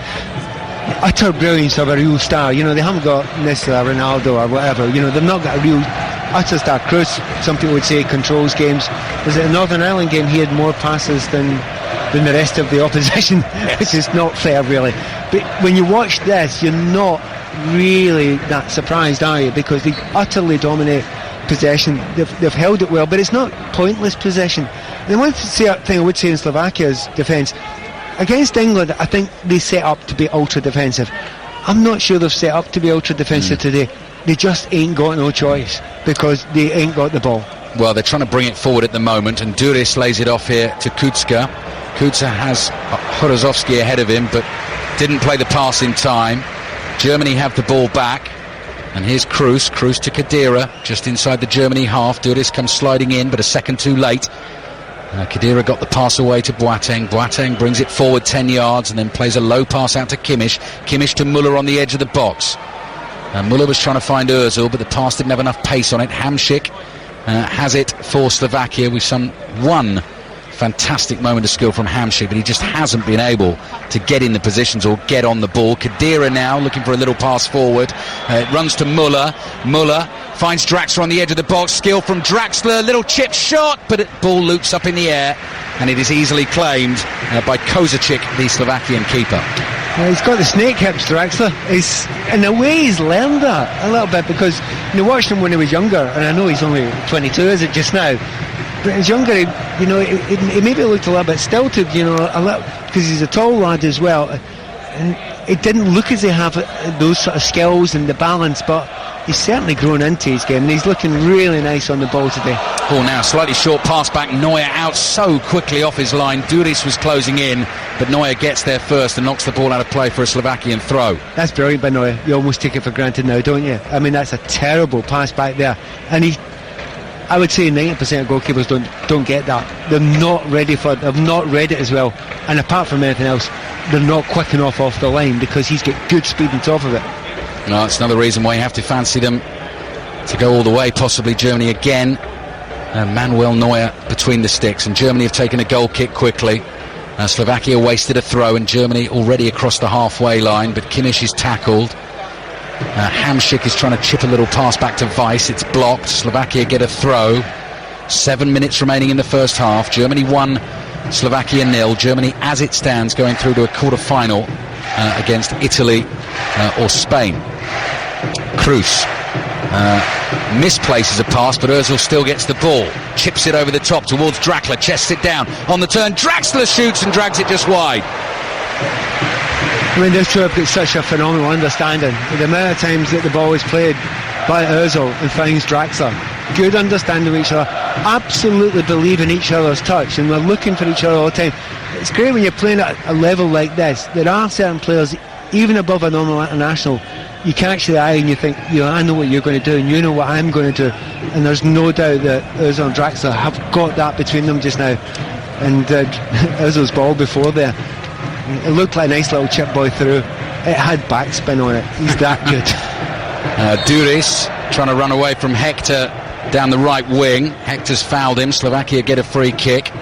utter brilliance of a real star. They haven't got necessarily Ronaldo or whatever. They've not got a real utter star. Kroos, some people would say, controls games. Was it a Northern Ireland game? He had more passes than the rest of the opposition, which is not fair, really. But when you watch this, you're not really that surprised, are you? Because they utterly dominate possession. They've held it well, but it's not pointless possession. And the one thing I would say in Slovakia's defence, against England, I think they set up to be ultra defensive. I'm not sure they've set up to be ultra defensive today. They just ain't got no choice because they ain't got the ball. Well, they're trying to bring it forward at the moment, and Duris lays it off here to Kucka. Kucka has Horozovsky ahead of him, but didn't play the pass in time. Germany have the ball back, and here's Kroos to Khedira, just inside the Germany half. Duris comes sliding in, but a second too late. Khedira got the pass away to Boateng. Boateng brings it forward 10 yards and then plays a low pass out to Kimmich. Kimmich to Muller on the edge of the box. Muller was trying to find Ozil, but the pass didn't have enough pace on it. Hamšík has it for Slovakia with some one fantastic moment of skill from Hamšík, but he just hasn't been able to get in the positions or get on the ball. Khedira now looking for a little pass forward. It runs to Muller. Muller finds Draxler on the edge of the box. Skill from Draxler, little chip shot, but the ball loops up in the air, and it is easily claimed by Kozacic, the Slovakian keeper. He's got the snake hips, Draxler. In a way, he's learned that a little bit, because you watched him when he was younger, and I know he's only 22, is it just now? But when he was younger, he maybe looked a little bit stilted, because he's a tall lad as well. And it didn't look as they have those sort of skills and the balance, but he's certainly grown into his game, and he's looking really nice on the ball today. Oh, now slightly short pass back. Neuer out so quickly off his line. Duris was closing in, but Neuer gets there first and knocks the ball out of play for a Slovakian throw. That's brilliant by Neuer. You almost take it for granted now, don't you? That's a terrible pass back there, and I would say 90% of goalkeepers don't get that. They're not ready for it. They've not read it as well, and apart from anything else, they're not quick enough off the line, because he's got good speed on top of it. No, it's another reason why you have to fancy them to go all the way, possibly Germany again. Manuel Neuer between the sticks, and Germany have taken a goal kick quickly. Slovakia wasted a throw, and Germany already across the halfway line, but Kimmich is tackled. Hamšík is trying to chip a little pass back to Weiss. It's blocked. Slovakia get a throw. 7 minutes remaining in the first half. Germany 1, Slovakia 0. Germany, as it stands, going through to a quarter-final against Italy or Spain. Kroos misplaces a pass, but Ozil still gets the ball. Chips it over the top towards Draxler. Chests it down. On the turn, Draxler shoots and drags it just wide. This two have got such a phenomenal understanding. The amount of times that the ball is played by Ozil and finds Draxler. Good understanding of each other. Absolutely believe in each other's touch, and we're looking for each other all the time. It's great when you're playing at a level like this. There are certain players, even above a normal international, you can actually eye and you think, I know what you're going to do, and you know what I'm going to do. And there's no doubt that Ozil and Draxler have got that between them just now. And Ozil's ball before there, it looked like a nice little chip boy through. It had backspin on it. He's that good. Duris trying to run away from Hector down the right wing. Hector's fouled him. Slovakia get a free kick.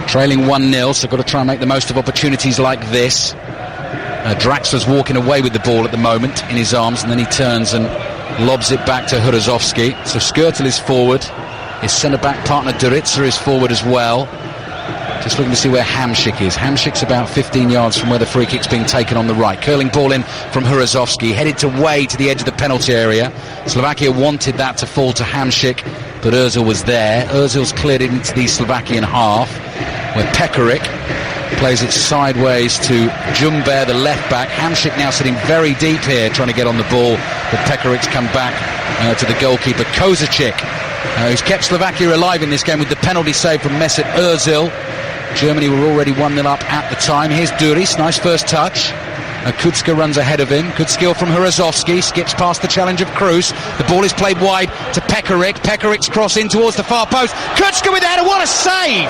Trailing 1-0, so got to try and make the most of opportunities like this. Draxler's walking away with the ball at the moment in his arms, and then he turns and lobs it back to Hrozovsky. So Skrtel is forward. His centre-back partner Duritsa is forward as well. Just looking to see where Hamšík is. Hamšík's about 15 yards from where the free kick's being taken on the right. Curling ball in from Hrozovsky, headed way to the edge of the penalty area. Slovakia wanted that to fall to Hamšík, but Ozil was there. Ozil's cleared it into the Slovakian half, where Pekarik plays it sideways to Jumber, the left back. Hamšík now sitting very deep here, trying to get on the ball, but Pekarik's come back to the goalkeeper Kozacic, who's kept Slovakia alive in this game with the penalty save from Mesut Ozil. Germany were already 1-0 up at the time. Here's Duris, nice first touch. Kutska runs ahead of him. Good skill from Hrozovsky, skips past the challenge of Kroos. The ball is played wide to Pekarik. Pekarik's cross in towards the far post. Kutska with the header, what a save!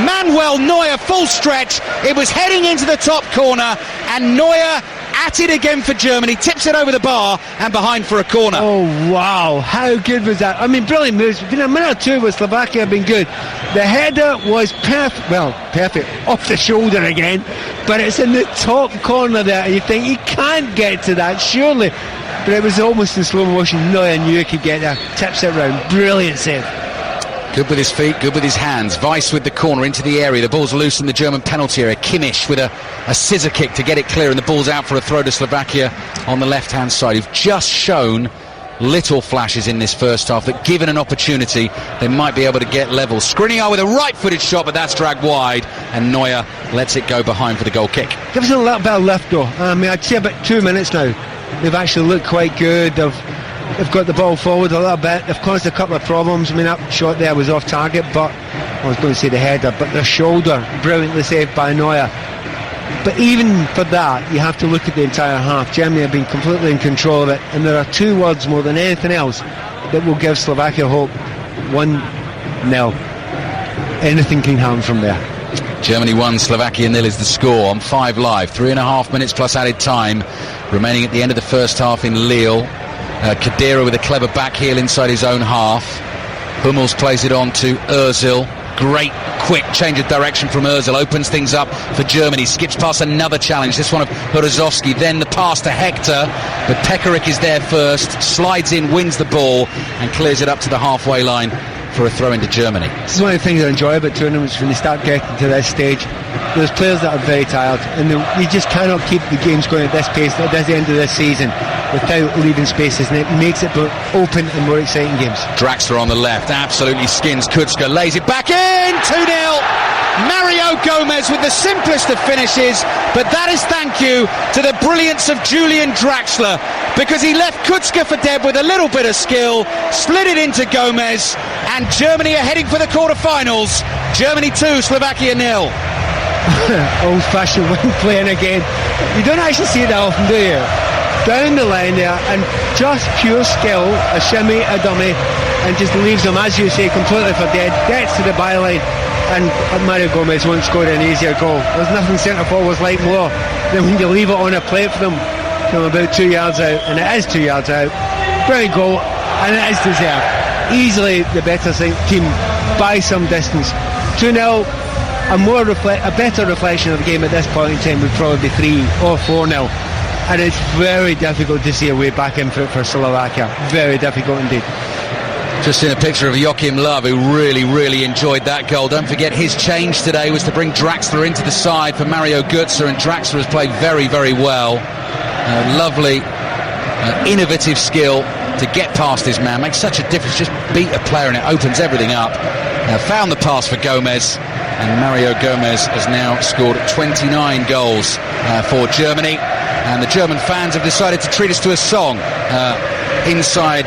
Manuel Neuer, full stretch. It was heading into the top corner, and Neuer at it again for Germany, tips it over the bar and behind for a corner. Oh wow, how good was that? I mean, brilliant moves. Within a minute or two with Slovakia have been good. The header was perfect, off the shoulder again, but it's in the top corner there, and you think he can't get to that, surely. But it was almost in slow motion. Neuer knew he could get there, tips it round, brilliant save. Good with his feet, good with his hands. Weiss with the corner into the area. The ball's loose in the German penalty area. Kimmich with a scissor kick to get it clear, and the ball's out for a throw to Slovakia on the left-hand side, who've just shown little flashes in this first half that, given an opportunity, they might be able to get level. Skriniar with a right-footed shot, but that's dragged wide, and Neuer lets it go behind for the goal kick. Give us a little bit of left though. I mean, I'd say about 2 minutes now. They've actually looked quite good. They've got the ball forward a little bit. They've caused a couple of problems. I mean, that shot there was off target, but I was going to say the header, but the shoulder, brilliantly saved by Neuer. But even for that, you have to look at the entire half. Germany have been completely in control of it, and there are two words more than anything else that will give Slovakia hope. 1-0. Anything can happen from there. Germany 1, Slovakia 0 is the score on 5 Live. 3.5 minutes plus added time remaining at the end of the first half in Lille. Khedira with a clever back heel inside his own half. Hummels plays it on to Ozil. Great quick change of direction from Ozil, opens things up for Germany, skips past another challenge, this one of Hrozovsky, then the pass to Hector, but Pekarik is there first, slides in, wins the ball and clears it up to the halfway line for a throw into Germany. This is one of the things I enjoy about tournaments when they start getting to this stage. There's players that are very tired, and you just cannot keep the games going at this pace at the end of this season without leaving spaces, and it makes it both open and more exciting games. Draxler on the left, absolutely skins Kutska, lays it back in, 2-0. Mario Gomez with the simplest of finishes, but that is thank you to the brilliance of Julian Draxler, because he left Kutska for dead with a little bit of skill, slid it into Gomez, and Germany are heading for the quarter-finals. Germany 2, Slovakia 0. Old-fashioned wing playing again. You don't actually see that often, do you? Down the line there, and just pure skill, a shimmy, a dummy, and just leaves them, as you say, completely for dead, gets to the byline, and Mario Gomez won't score an easier goal. There's nothing centre-forwards like more than when you leave it on a plate for them from about 2 yards out, and it is 2 yards out. Brilliant goal, and it is deserved. Easily the better team by some distance. 2-0. A better reflection of the game at this point in time would probably be 3 or 4-0. And it's very difficult to see a way back in for Slovakia. Very difficult indeed. Just in a picture of Joachim Löw, who really enjoyed that goal. Don't forget his change today was to bring Draxler into the side for Mario Götze, and Draxler has played very well. Lovely, innovative skill to get past his man. Makes such a difference. Just beat a player and it opens everything up. Found the pass for Gomez, and Mario Gomez has now scored 29 goals for Germany. And the German fans have decided to treat us to a song inside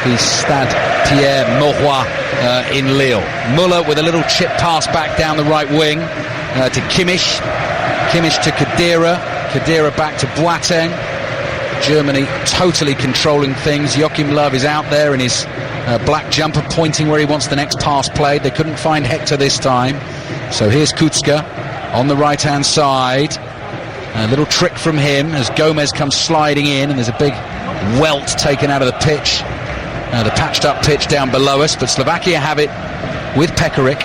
the Stade Pierre Mauroy in Lille. Müller with a little chip pass back down the right wing to Kimmich. Kimmich to Khedira. Khedira back to Boateng. Germany totally controlling things. Joachim Löw is out there in his black jumper, pointing where he wants the next pass played. They couldn't find Hector this time. So here's Kutska on the right-hand side. A little trick from him as Gomez comes sliding in, and there's a big welt taken out of the pitch, the patched up pitch down below us, but Slovakia have it with Pekarik.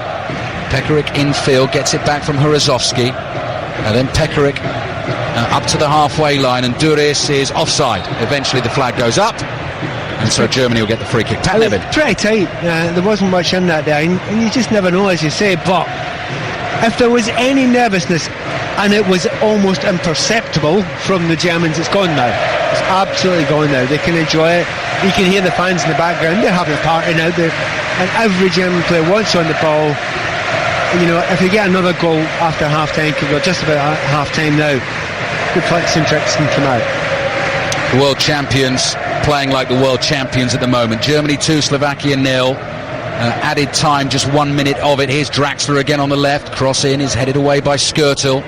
Pekarik in field, gets it back from Hrozovsky, and then Pekarik up to the halfway line, and Duris is offside. Eventually the flag goes up, and so Germany will get the free kick. Pat Nevin. Pretty tight. There wasn't much in that there, and you just never know, as you say. But if there was any nervousness, and it was almost imperceptible from the Germans, it's gone now. It's absolutely gone now. They can enjoy it. You can hear the fans in the background. They're having a party now. And every German player wants on the ball. You know, if you get another goal after half-time, because we're just about at half-time now, the flicks and tricks can come out. The world champions playing like the world champions at the moment. Germany 2, Slovakia 0. Added time, just 1 minute of it. Here's Draxler again on the left. Cross in is headed away by Skirtle.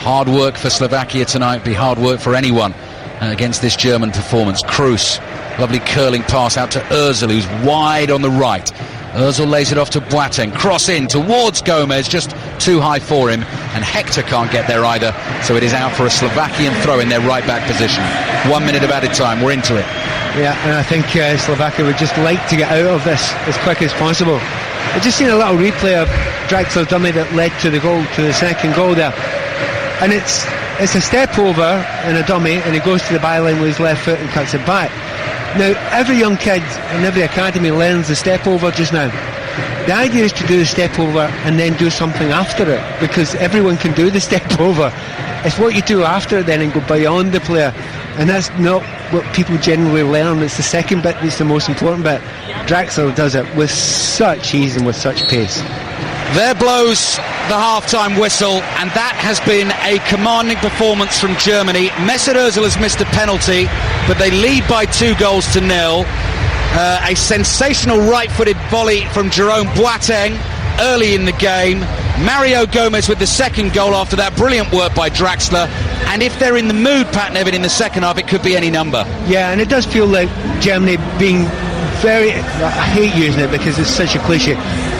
Hard work for Slovakia tonight. Be hard work for anyone against this German performance. Kroos, lovely curling pass out to Ozil, who's wide on the right. Ozil lays it off to Boateng. Cross in towards Gomez, just too high for him, and Hector can't get there either, so it is out for a Slovakian throw in their right back position. 1 minute of added time, we're into it. Yeah, and I think Slovakia would just like to get out of this as quick as possible. I've just seen a little replay of Draxler's dummy that led to the goal, to the second goal there, and it's a step over and a dummy, and he goes to the byline with his left foot and cuts it back. Now, every young kid in every academy learns the step over just now. The idea is to do the step over and then do something after it, because everyone can do the step over. It's what you do after it then and go beyond the player, and that's not what people generally learn. It's the second bit that's the most important bit. Draxler does it with such ease and with such pace. There blows the half-time whistle, and that has been a commanding performance from Germany. Mesut Ozil has missed a penalty, but they lead by 2-0. A sensational right-footed volley from Jerome Boateng early in the game. Mario Gomez with the second goal after that. Brilliant work by Draxler. And if they're in the mood, Pat Nevin, in the second half, it could be any number. Yeah, and it does feel like Germany being very, I hate using it because it's such a cliche,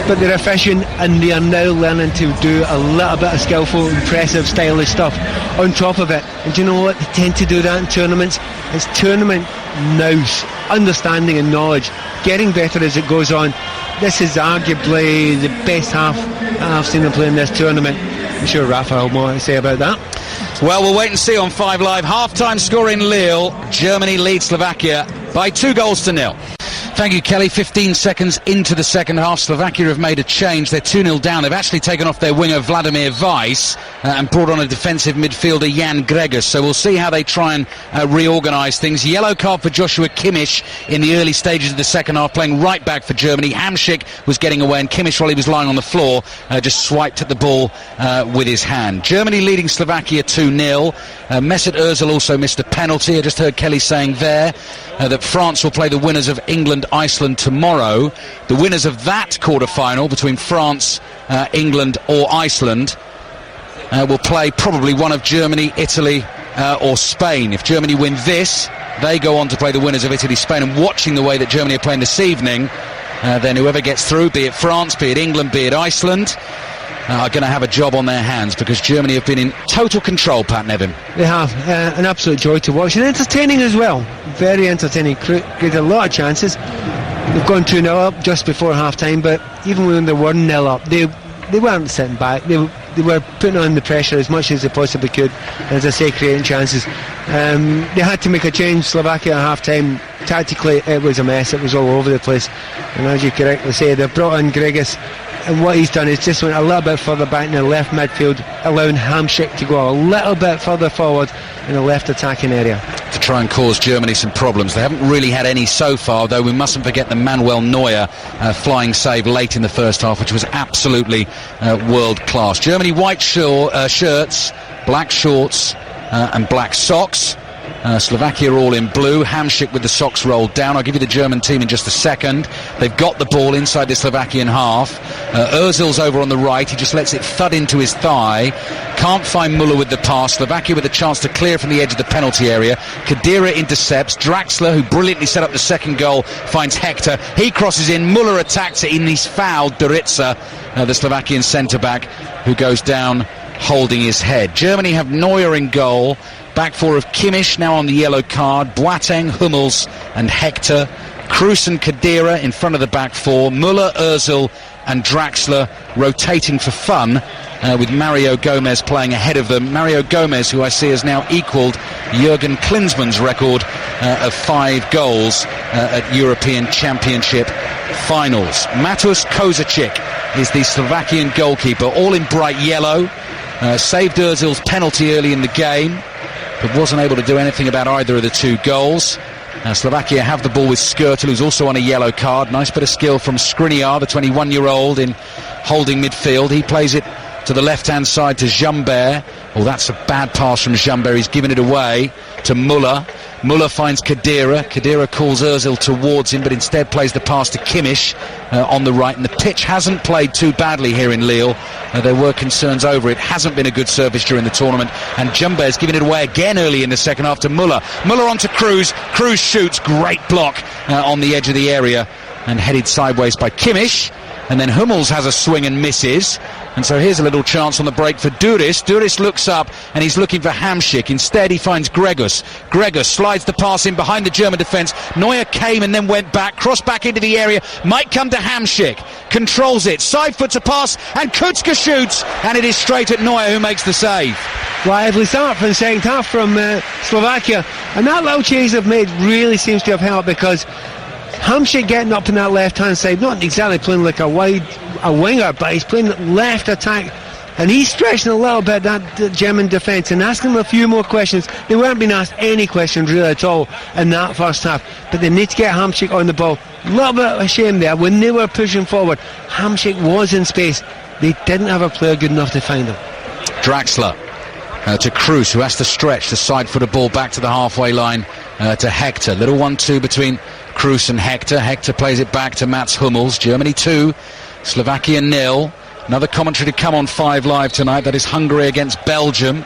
but they're efficient and they are now learning to do a little bit of skillful, impressive, stylish stuff on top of it. And do you know what? They tend to do that in tournaments. It's tournament nous, understanding and knowledge, getting better as it goes on. This is arguably the best half I've seen them play in this tournament. I'm sure Rafa will more to say about that. Well, we'll wait and see on 5 Live. Half-time score in Lille. Germany leads Slovakia by 2-0. Thank you, Kelly. 15 seconds into the second half. Slovakia have made a change. They're 2-0 down. They've actually taken off their winger Vladimir Weiss and brought on a defensive midfielder, Jan Gregos. So we'll see how they try and reorganise things. Yellow card for Joshua Kimmich in the early stages of the second half, playing right back for Germany. Hamšík was getting away, and Kimmich, while he was lying on the floor, just swiped at the ball with his hand. Germany leading Slovakia 2-0. Mesut Ozil also missed a penalty. I just heard Kelly saying there that France will play the winners of England-Iceland tomorrow. The winners of that quarter-final between France, England or Iceland will play probably one of Germany, Italy or Spain. If Germany win this, they go on to play the winners of Italy, Spain. And watching the way that Germany are playing this evening, then whoever gets through, be it France, be it England, be it Iceland, are going to have a job on their hands, because Germany have been in total control, Pat Nevin. They have. An absolute joy to watch, and entertaining as well. Very entertaining. Created a lot of chances. They've gone 2-0 up just before half-time, but even when they were 0 up, they weren't sitting back. They were putting on the pressure as much as they possibly could, as I say, creating chances. They had to make a change, Slovakia, at half-time. Tactically, it was a mess. It was all over the place. And as you correctly say, they've brought in Gregos, and what he's done is just went a little bit further back in the left midfield, allowing Hamšík to go a little bit further forward in the left attacking area. To try and cause Germany some problems. They haven't really had any so far, though we mustn't forget the Manuel Neuer flying save late in the first half, which was absolutely world-class. Germany white shirts, black shorts and black socks. Slovakia all in blue. Hamšík with the socks rolled down. I'll give you the German team in just a second. They've got the ball inside the Slovakian half. Ozil's over on the right. He just lets it thud into his thigh. Can't find Müller with the pass. Slovakia with a chance to clear from the edge of the penalty area. Khedira intercepts. Draxler, who brilliantly set up the second goal, finds Hector. He crosses in. Müller attacks it, and he's fouled Duritsa, the Slovakian centre-back, who goes down holding his head. Germany have Neuer in goal. Back four of Kimmich now on the yellow card. Boateng, Hummels and Hector. Kroos and Khedira in front of the back four. Müller, Ozil and Draxler rotating for fun, with Mario Gomez playing ahead of them. Mario Gomez, who I see has now equalled Jurgen Klinsmann's record of 5 goals at European Championship finals. Mateusz Kozačić is the Slovakian goalkeeper, all in bright yellow. Saved Ozil's penalty early in the game, but wasn't able to do anything about either of the 2 goals. Slovakia have the ball with Skrtel, who's also on a yellow card. Nice bit of skill from Skriniar, the 21-year-old, in holding midfield. He plays it to the left-hand side to Jambert. Oh, that's a bad pass from Jambert. He's given it away to Müller. Müller finds Khedira. Khedira calls Ozil towards him, but instead plays the pass to Kimmich on the right. And the pitch hasn't played too badly here in Lille. There were concerns over it. Hasn't been a good service during the tournament. And Jumber's given it away again early in the second half to Müller. Müller onto Kroos. Kroos shoots. Great block on the edge of the area and headed sideways by Kimmich. And then Hummels has a swing and misses. And so here's a little chance on the break for Duris. Duris looks up and he's looking for Hamšík. Instead he finds Gregus. Gregus slides the pass in behind the German defence. Neuer came and then went back, crossed back into the area, might come to Hamšík. Controls it, side foot to pass, and Kucka shoots, and it is straight at Neuer, who makes the save. Lively start for the second half from Slovakia, and that little change they've made really seems to have helped, because Hamšík getting up in that left-hand side, not exactly playing like a winger, but he's playing left attack, and he's stretching a little bit that German defence and asking them a few more questions. They weren't being asked any questions really at all in that first half, but they need to get Hamšík on the ball. A little bit of a shame there when they were pushing forward. Hamšík was in space. They didn't have a player good enough to find him. Draxler to Kroos, who has to stretch the side-footed ball back to the halfway line to Hector. Little 1-2 between Kroos and Hector. Hector plays it back to Mats Hummels. Germany 2, Slovakia 0. Another commentary to come on 5 Live tonight. That is Hungary against Belgium.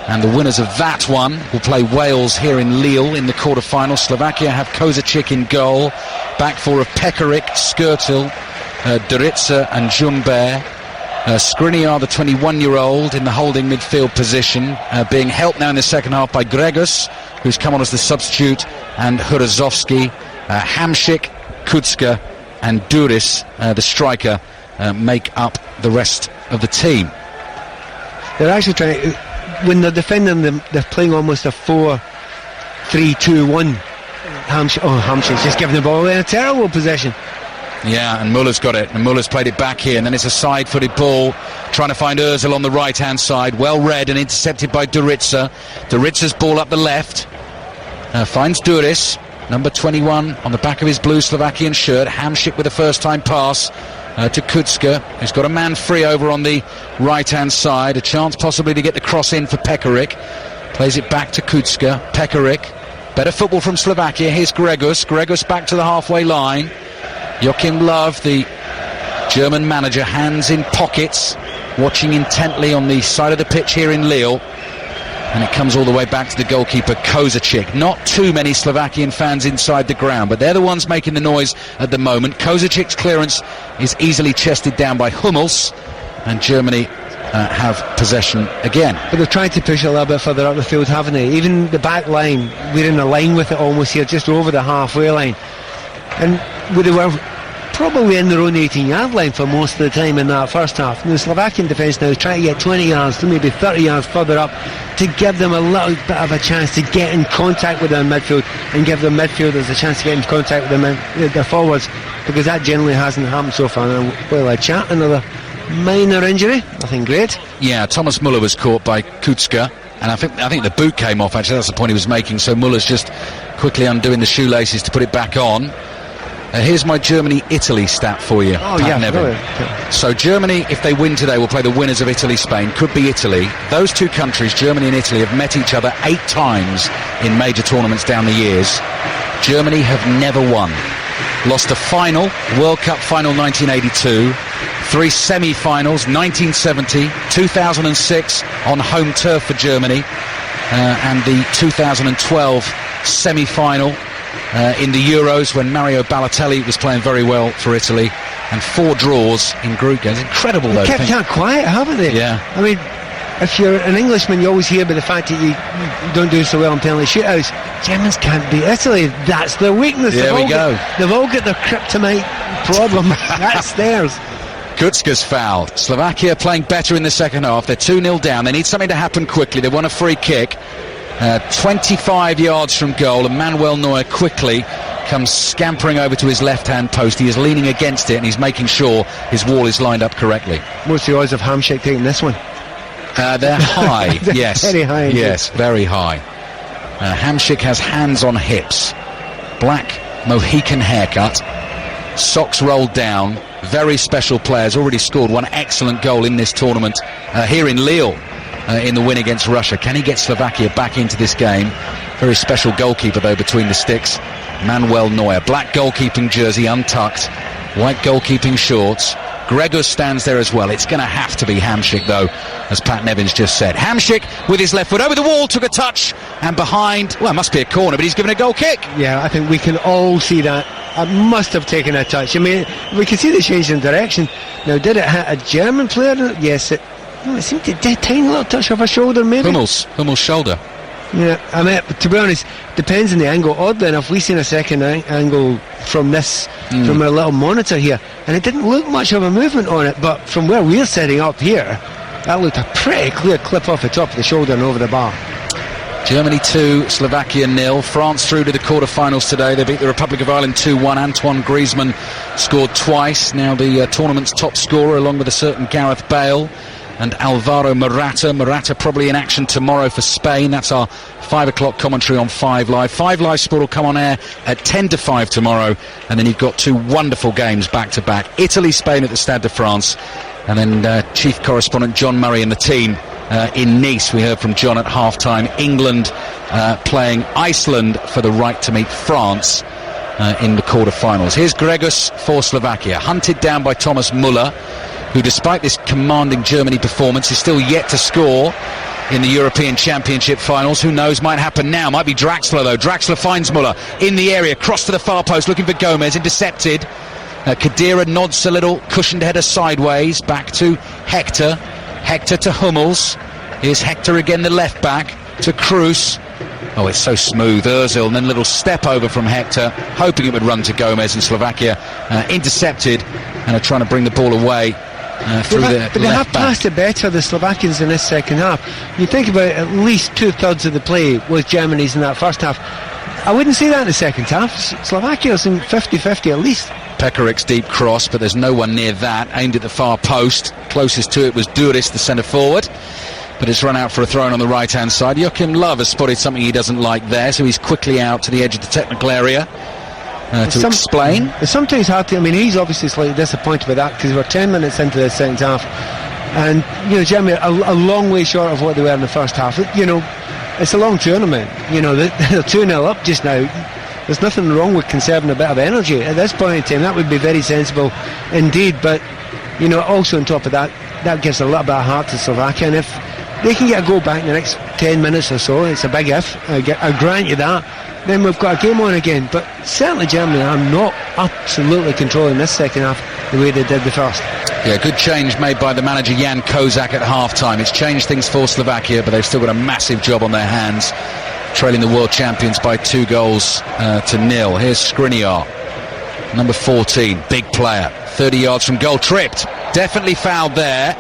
And the winners of that one will play Wales here in Lille in the quarter-final. Slovakia have Kozačić in goal. Back four of Pekarik, Skrtel, Duritsa and Jumber. Skriniar, the 21-year-old, in the holding midfield position, being helped now in the second half by Gregus, who's come on as the substitute, and Hurozovsky. Hamšík, Kucka and Duris, the striker, make up the rest of the team. They're actually trying, when they're defending them, they're playing almost a 4-3-2-1. Hamšík's just giving the ball away in a terrible position. Yeah, and Muller's got it, and Muller's played it back here, and then it's a side-footed ball, trying to find Ozil on the right-hand side, well read and intercepted by Duritsa. Duritsa's ball up the left, finds Duris, number 21, on the back of his blue Slovakian shirt. Hamšík with a first-time pass to Kucka, who's got a man free over on the right-hand side, a chance possibly to get the cross in for Pekarik. Plays it back to Kucka. Pekarik, better football from Slovakia. Here's Gregus back to the halfway line. Joachim Löw, the German manager, hands in pockets, watching intently on the side of the pitch here in Lille. And it comes all the way back to the goalkeeper, Kozačić. Not too many Slovakian fans inside the ground, but they're the ones making the noise at the moment. Kozačic's clearance is easily chested down by Hummels, and Germany have possession again. But they're trying to push a little bit further up the field, haven't they? Even the back line, we're in a line with it almost here, just over the halfway line. And they were probably in their own 18-yard line for most of the time in that first half. And the Slovakian defence now is trying to get 20 yards to maybe 30 yards further up to give them a little bit of a chance to get in contact with their midfield and give their midfielders a chance to get in contact with their forwards, because that generally hasn't happened so far. And a chat, another minor injury, nothing great. Yeah, Thomas Müller was caught by Kucka, and I think the boot came off, actually. That's the point he was making. So Müller's just quickly undoing the shoelaces to put it back on. Here's my Germany-Italy stat for you. Oh, yeah. Nevin. So Germany, if they win today, will play the winners of Italy-Spain. Could be Italy. Those two countries, Germany and Italy, have met each other 8 times in major tournaments down the years. Germany have never won. Lost a final, World Cup final 1982, 3 semi-finals, 1970, 2006 on home turf for Germany, and the 2012 semi-final in the Euros when Mario Balotelli was playing very well for Italy, and 4 draws in group games. Incredible, though. They've kept that quiet, haven't they? Yeah. I mean, if you're an Englishman, you always hear about the fact that you don't do so well in penalty shootouts. Germans can't beat Italy. That's their weakness. There we go. They've all got their kryptonite problem. That's theirs. Kucka's foul. Slovakia playing better in the second half. They're 2-0 down. They need something to happen quickly. They want a free kick. 25 yards from goal, and Manuel Neuer quickly comes scampering over to his left-hand post. He is leaning against it, and he's making sure his wall is lined up correctly. What's the odds of Hamšík taking this one? They're high, They're yes. very high. Yes, very high. Hamšík has hands on hips, black Mohican haircut, socks rolled down, very special players, already scored one excellent goal in this tournament here in Lille in the win against Russia. Can he get Slovakia back into this game? Very special goalkeeper though between the sticks, Manuel Neuer. Black goalkeeping jersey untucked, white goalkeeping shorts. Gregor stands there as well. It's going to have to be Hamšík though, as Pat Nevins just said. Hamšík with his left foot over the wall, took a touch, and behind, well, it must be a corner, but he's given a goal kick. Yeah, I think we can all see that. It must have taken a touch. I mean, we can see the change in direction. Now, did it hit a German player? Yes, it seemed to do a tiny little touch off a shoulder, maybe. Hummel's shoulder. Yeah, I mean, to be honest, depends on the angle. Oddly enough, we've seen a second angle from this, from our little monitor here, and it didn't look much of a movement on it, but from where we're setting up here, that looked a pretty clear clip off the top of the shoulder and over the bar. Germany 2, Slovakia 0. France through to the quarter-finals today. They beat the Republic of Ireland 2-1. Antoine Griezmann scored twice. Now the tournament's top scorer, along with a certain Gareth Bale and Alvaro Morata. Morata probably in action tomorrow for Spain. That's our 5 o'clock commentary on 5 Live. 5 Live Sport will come on air at 10 to 5 tomorrow, and then you've got 2 wonderful games back-to-back. Italy-Spain at the Stade de France, and then chief correspondent John Murray and the team in Nice. We heard from John at half-time. England playing Iceland for the right to meet France in the quarter-finals. Here's Gregus for Slovakia, hunted down by Thomas Müller, who despite this commanding Germany performance is still yet to score in the European Championship finals. Who knows, might happen now. Might be Draxler though. Draxler finds Müller in the area, cross to the far post looking for Gomez, intercepted. Khedira nods a little, cushioned header sideways, back to Hector. Hector to Hummels. Here's Hector again, the left back, to Kroos. Oh, it's so smooth. Ozil, and then a little step over from Hector, hoping it would run to Gomez, and Slovakia intercepted and are trying to bring the ball away through the left back. But they have passed it better, the Slovakians, in this second half. You think about it, at least 2/3 of the play was Germany's in that first half. I wouldn't say that in the second half. Slovakia's in 50-50 at least. Pekaric's deep cross, but there's no one near that, aimed at the far post. Closest to it was Duris, the centre forward, but it's run out for a throw-in on the right-hand side. Joachim Löw has spotted something he doesn't like there, so he's quickly out to the edge of the technical area to explain. It's sometimes hard to, I mean, he's obviously slightly disappointed with that because we're 10 minutes into the second half, and, you know, Germany are a long way short of what they were in the first half. You know, it's a long tournament. You know, they're 2-0 up just now. There's nothing wrong with conserving a bit of energy at this point in time. That would be very sensible indeed. But, you know, also on top of that, that gives a little bit of heart to Slovakia. And if they can get a goal back in the next 10 minutes or so, it's a big if, I grant you that, then we've got a game on again. But certainly Germany are not absolutely controlling this second half the way they did the first. Yeah, good change made by the manager Jan Kozak at half-time. It's changed things for Slovakia, but they've still got a massive job on their hands, trailing the world champions by 2 goals to 0. Here's Skriniar, number 14, big player, 30 yards from goal, tripped, definitely fouled there,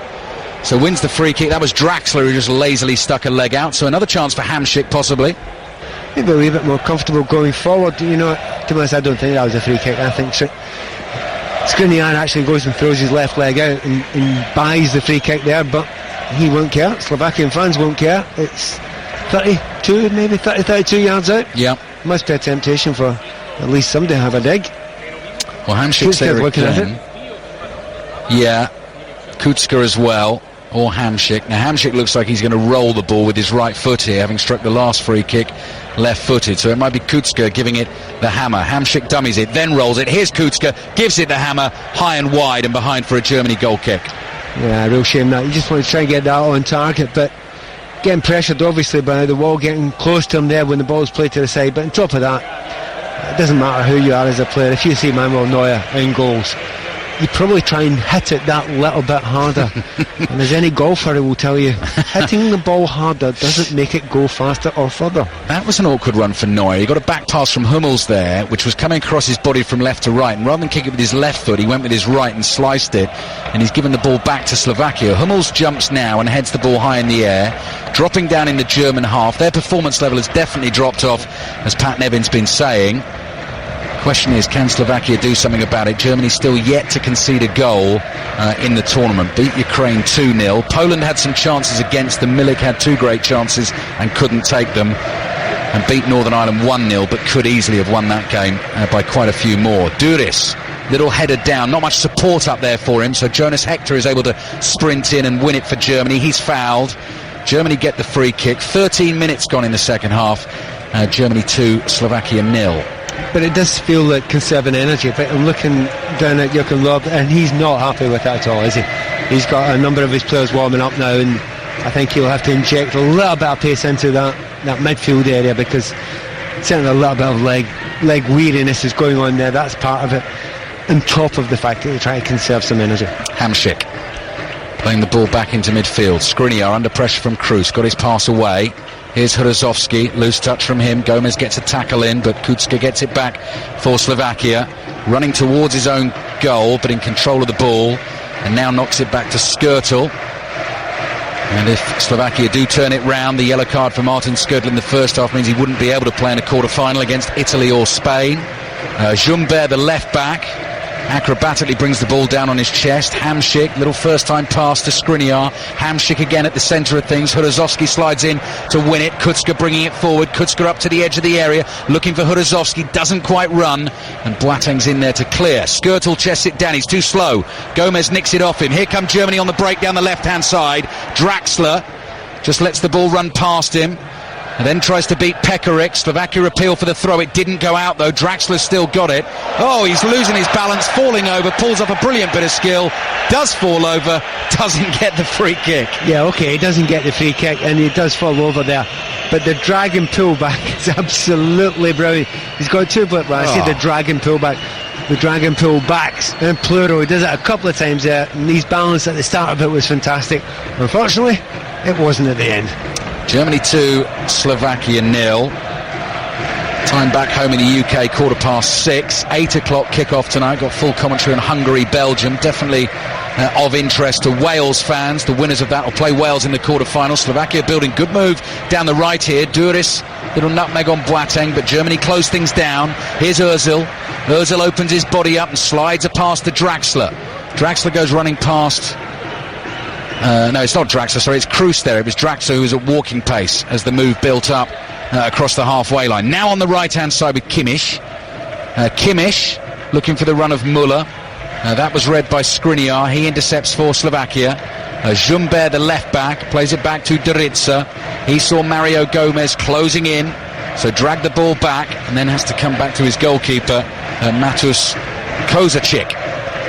so wins the free kick. That was Draxler who just lazily stuck a leg out, so another chance for Hamšík possibly. Maybe a wee bit more comfortable going forward. You know, to be honest, I don't think that was a free kick. I think Skriniar actually goes and throws his left leg out and buys the free kick there, but he won't care. Slovakian fans won't care. It's 32, maybe 32 yards out. Yeah. Must be a temptation for at least somebody to have a dig. Well, Hamšík's there looking again. at it. Yeah. Kucka as well, or Hamšík. Now Hamšík looks like he's going to roll the ball with his right foot here, having struck the last free kick left-footed, so it might be Kucka giving it the hammer. Hamšík dummies it, then rolls it. Here's Kucka, gives it the hammer, high and wide and behind for a Germany goal kick. Yeah, real shame that. You just want to try and get that on target, but getting pressured obviously by the wall, getting close to him there when the ball's played to the side. But on top of that, it doesn't matter who you are as a player. If you see Manuel Neuer in goals, you probably try and hit it that little bit harder. And as any golfer who will tell you, hitting the ball harder doesn't make it go faster or further. That was an awkward run for Neuer. He got a back pass from Hummels there, which was coming across his body from left to right, and rather than kick it with his left foot, he went with his right and sliced it, and he's given the ball back to Slovakia. Hummels jumps now and heads the ball high in the air, dropping down in the German half. Their performance level has definitely dropped off, as Pat Nevin's been saying. Question is, can Slovakia do something about it? Germany still yet to concede a goal in the tournament. Beat Ukraine 2-0. Poland had some chances against them. Milik had 2 great chances and couldn't take them. And beat Northern Ireland 1-0, but could easily have won that game by quite a few more. Duris, little headed down, not much support up there for him, so Jonas Hector is able to sprint in and win it for Germany. He's fouled. Germany get the free kick. 13 minutes gone in the second half. Germany 2, Slovakia 0. But it does feel like conserving energy. But I'm looking down at Joachim Löw, and he's not happy with that at all, is he? He's got a number of his players warming up now, and I think he'll have to inject a little bit of pace into that midfield area, because certainly a little bit of leg weariness is going on there. That's part of it, on top of the fact that they try to conserve some energy. Hamšík playing the ball back into midfield. Skriniar under pressure from Kroos, got his pass away. Here's Hrozovský, loose touch from him. Gomez gets a tackle in, but Kucka gets it back for Slovakia. Running towards his own goal, but in control of the ball, and now knocks it back to Skrtel. And if Slovakia do turn it round, the yellow card for Martin Skrtel in the first half means he wouldn't be able to play in a quarter-final against Italy or Spain. Jumbert, the left-back, acrobatically brings the ball down on his chest. Hamšík, little first-time pass to Skriniar. Hamšík again at the centre of things. Hrozovský slides in to win it. Kucka bringing it forward. Kucka up to the edge of the area, looking for Hrozovský. Doesn't quite run, and Boateng's in there to clear. Skrtel chests it down. He's too slow. Gomez nicks it off him. Here come Germany on the break down the left-hand side. Draxler just lets the ball run past him, and then tries to beat Pekarik. Slovakia appeal for the throw. It didn't go out though. Draxler's still got it. Oh, he's losing his balance, falling over, pulls off a brilliant bit of skill, does fall over, doesn't get the free kick. Yeah, okay, he doesn't get the free kick, and he does fall over there. But the drag and pull back is absolutely brilliant. He's got 2 but I see the drag and pull back. The drag and pull backs in plural. He does it a couple of times there, and his balance at the start of it was fantastic. Unfortunately, it wasn't at the end. Germany 2, Slovakia 0. Time back home in the UK, 6:15. 8 o'clock kick-off tonight. Got full commentary on Hungary, Belgium. Definitely of interest to Wales fans. The winners of that will play Wales in the quarter-final. Slovakia building good move down the right here. Duris, little nutmeg on Boateng, but Germany close things down. Here's Ozil. Ozil opens his body up and slides a pass to Draxler. Draxler goes running past... no, it's not Draxler, sorry, it's Kroos there. It was Draxler who was at walking pace as the move built up across the halfway line. Now on the right-hand side with Kimmich. Kimmich looking for the run of Müller. That was read by Skriniar. He intercepts for Slovakia. Jumbert, the left-back, plays it back to Durica. He saw Mario Gomez closing in, so dragged the ball back and then has to come back to his goalkeeper, Matus Kozacic.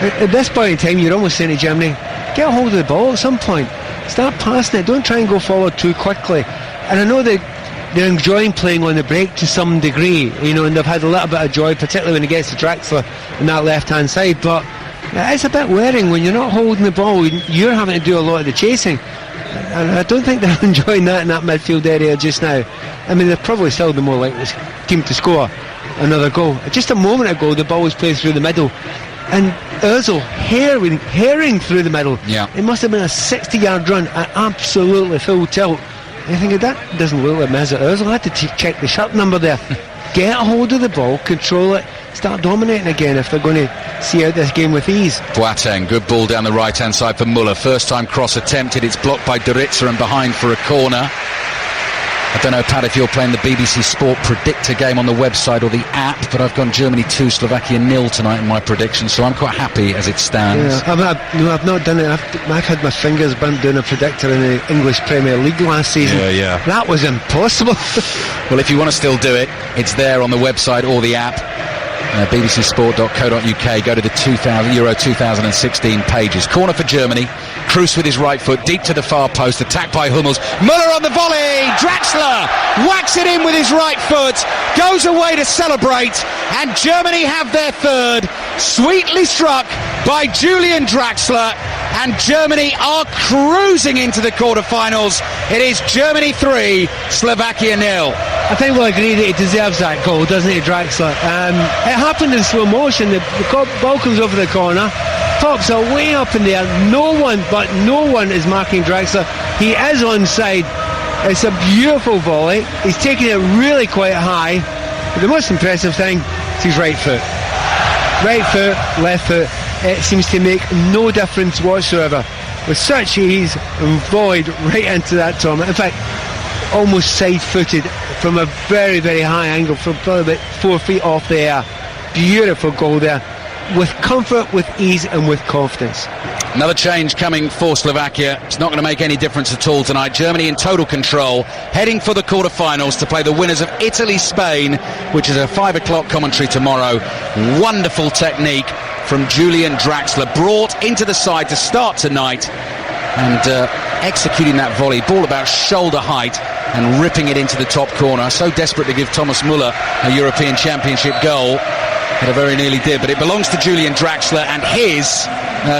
At this point in time, you're almost saying to Germany, get a hold of the ball at some point. Start passing it. Don't try and go forward too quickly. And I know that they're enjoying playing on the break to some degree, you know, and they've had a little bit of joy, particularly when it gets to Draxler on that left-hand side. But it's a bit wearing when you're not holding the ball. You're having to do a lot of the chasing. And I don't think they're enjoying that in that midfield area just now. I mean, they're probably still the more likely team to score another goal. Just a moment ago, the ball was played through the middle, and Ozil herring through the middle. Yeah. It must have been a 60-yard run at absolutely full tilt. I think that doesn't look like Mesut Ozil. I had to check the shirt number there. Get a hold of the ball, control it, start dominating again if they're going to see out this game with ease. Boateng, good ball down the right-hand side for Müller. First time cross attempted. It's blocked by Durica and behind for a corner. I don't know, Pat, if you're playing the BBC Sport Predictor game on the website or the app, but I've gone Germany 2, Slovakia 0 tonight in my prediction, so I'm quite happy as it stands. Yeah, I've not done it. I've had my fingers burnt doing a predictor in the English Premier League last season. Yeah. That was impossible. Well, if you want to still do it, it's there on the website or the app. bbcsport.co.uk. Go to the Euro 2016 pages. Corner for Germany. Kroos with his right foot deep to the far post, attacked by Hummels. Müller on the volley. Draxler whacks it in with his right foot, goes away to celebrate, and Germany have their third. Sweetly struck by Julian Draxler, and Germany are cruising into the quarter-finals. It is Germany 3, Slovakia 0. I think we'll agree that he deserves that goal, doesn't he, Draxler? It happened in slow motion. The ball comes over the corner, pops are way up in there. No one is marking Draxler. He is onside. It's a beautiful volley. He's taking it really quite high. But the most impressive thing is his right foot. Right foot, left foot. It seems to make no difference whatsoever. With such ease and volleyed right into that tournament. In fact, almost side-footed from a very, very high angle, from probably about 4 feet off the air. Beautiful goal there. With comfort, with ease and with confidence. Another change coming for Slovakia. It's not going to make any difference at all tonight. Germany in total control, heading for the quarter-finals to play the winners of Italy-Spain, which is a 5 o'clock commentary tomorrow. Wonderful technique from Julian Draxler, brought into the side to start tonight, and executing that volley, ball about shoulder height, and ripping it into the top corner. So desperate to give Thomas Müller a European Championship goal. It very nearly did, but it belongs to Julian Draxler, and his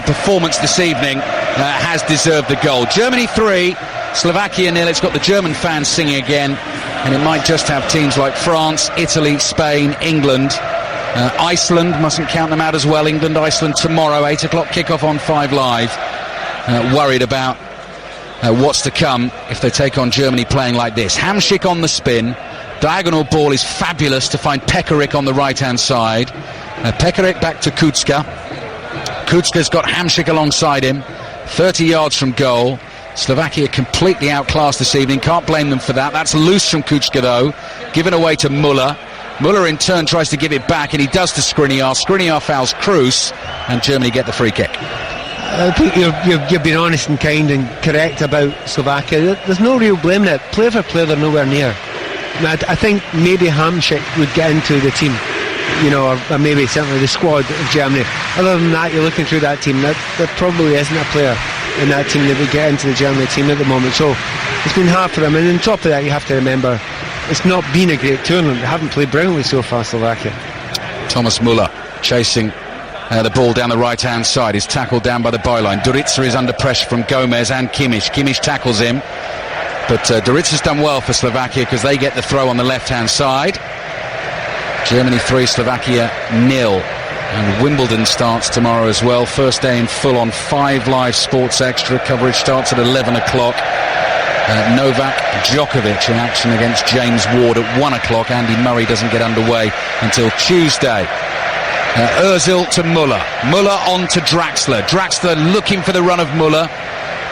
performance this evening has deserved the goal. Germany 3, Slovakia 0. It's got the German fans singing again, and it might just have teams like France, Italy, Spain, England, Iceland, mustn't count them out as well. England, Iceland tomorrow, 8 o'clock kickoff on 5 Live. Worried about what's to come if they take on Germany playing like this. Hamšík on the spin. Diagonal ball is fabulous to find Pekarik on the right-hand side. Pekarik back to Kucka. Kucka's got Hamšík alongside him, 30 yards from goal. Slovakia completely outclassed this evening, can't blame them for that. That's loose from Kucka though, given away to Müller. Müller in turn tries to give it back, and he does to Skriniar. Skriniar fouls Kroos, and Germany get the free kick. I think you've been honest and kind and correct about Slovakia. There's no real blame in it. Player for player, they're nowhere near. I think maybe Hamšík would get into the team, or maybe certainly the squad of Germany. Other than that, you're looking through that team. There probably isn't a player in that team that would get into the Germany team at the moment. So it's been hard for them. And on top of that, you have to remember, it's not been a great tournament. They haven't played brilliantly so far, Slovakia. Thomas Müller chasing the ball down the right-hand side. Is tackled down by the byline. Durica is under pressure from Gomez and Kimmich. Kimmich tackles him. But Durica's done well for Slovakia because they get the throw on the left-hand side. Germany 3, Slovakia 0. And Wimbledon starts tomorrow as well. First day in full on 5 Live Sports Extra. Coverage starts at 11 o'clock. Novak Djokovic in action against James Ward at 1 o'clock. Andy Murray doesn't get underway until Tuesday. Ozil to Müller. Müller on to Draxler. Draxler looking for the run of Müller.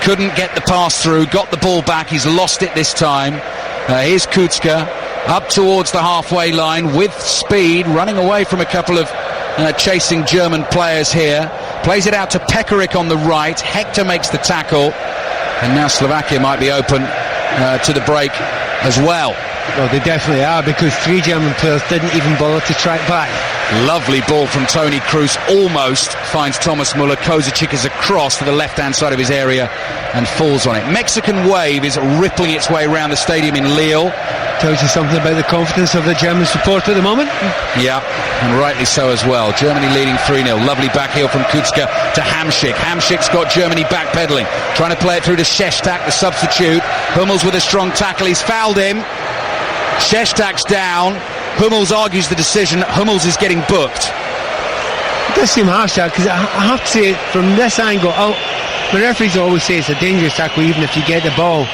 Couldn't get the pass through, got the ball back, he's lost it this time. Here's Kucka up towards the halfway line with speed, running away from a couple of chasing German players here. Plays it out to Pekarik on the right. Hector makes the tackle, and now Slovakia might be open to the break as well. Well, they definitely are, because 3 German players didn't even bother to track back. Lovely ball from Toni Kroos, almost finds Thomas Müller. Kozacic is across to the left-hand side of his area and falls on it. Mexican wave is rippling its way around the stadium in Lille. Tells you something about the confidence of the German support at the moment. Yeah, and rightly so as well. Germany leading 3-0. Lovely back heel from Kucka to Hamšík. Hamšík's got Germany backpedaling, trying to play it through to Šešták, the substitute. Hummels with a strong tackle, he's fouled him. Šešták's down. Hummels argues the decision. Hummels is getting booked. It does seem harsh, because I have to say, from this angle, the referees always say it's a dangerous tackle even if you get the ball.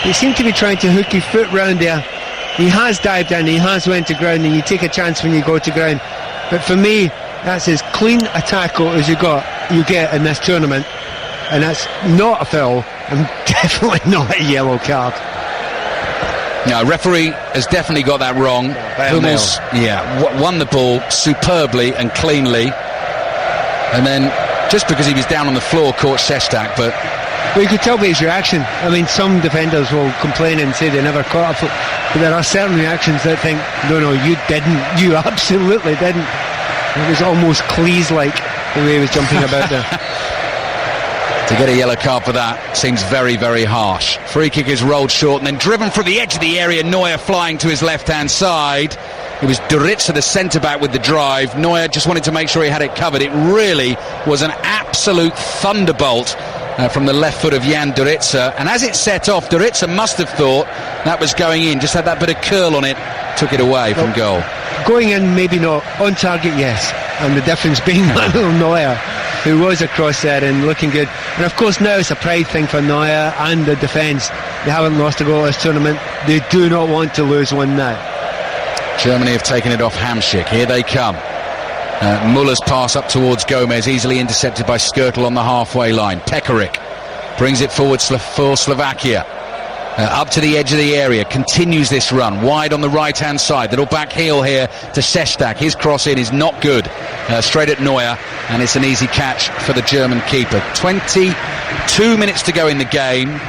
He seemed to be trying to hook his foot round there. He has dived in, he has went to ground, and you take a chance when you go to ground. But for me, that's as clean a tackle as you get in this tournament, and that's not a foul, and definitely not a yellow card. No, referee has definitely got that wrong. Hummels, won the ball superbly and cleanly, and then just because he was down on the floor caught Šešták, but you could tell by his reaction. I mean, some defenders will complain and say they never caught a foot, but there are certain reactions that think, no, you didn't, you absolutely didn't. It was almost Cleese-like the way he was jumping about there. To get a yellow card for that seems very, very harsh. Free kick is rolled short and then driven from the edge of the area. Neuer flying to his left-hand side. It was Duritza, the centre-back, with the drive. Neuer just wanted to make sure he had it covered. It really was an absolute thunderbolt from the left foot of Jan Duritza. And as it set off, Duritza must have thought that was going in. Just had that bit of curl on it. Took it away from goal. Going in, maybe not. On target, yes. And the difference being Manuel Neuer, who was across there and looking good. And of course now it's a pride thing for Neuer and the defence. They haven't lost a goal this tournament. They do not want to lose one now. Germany have taken it off Hamšík. Here they come. Muller's pass up towards Gomez, easily intercepted by Skrtel on the halfway line. Pekarik brings it forward for Slovakia. Up to the edge of the area, continues this run, wide on the right-hand side. Little back heel here to Šestak. His cross in is not good. Straight at Neuer, and it's an easy catch for the German keeper. 22 minutes to go in the game.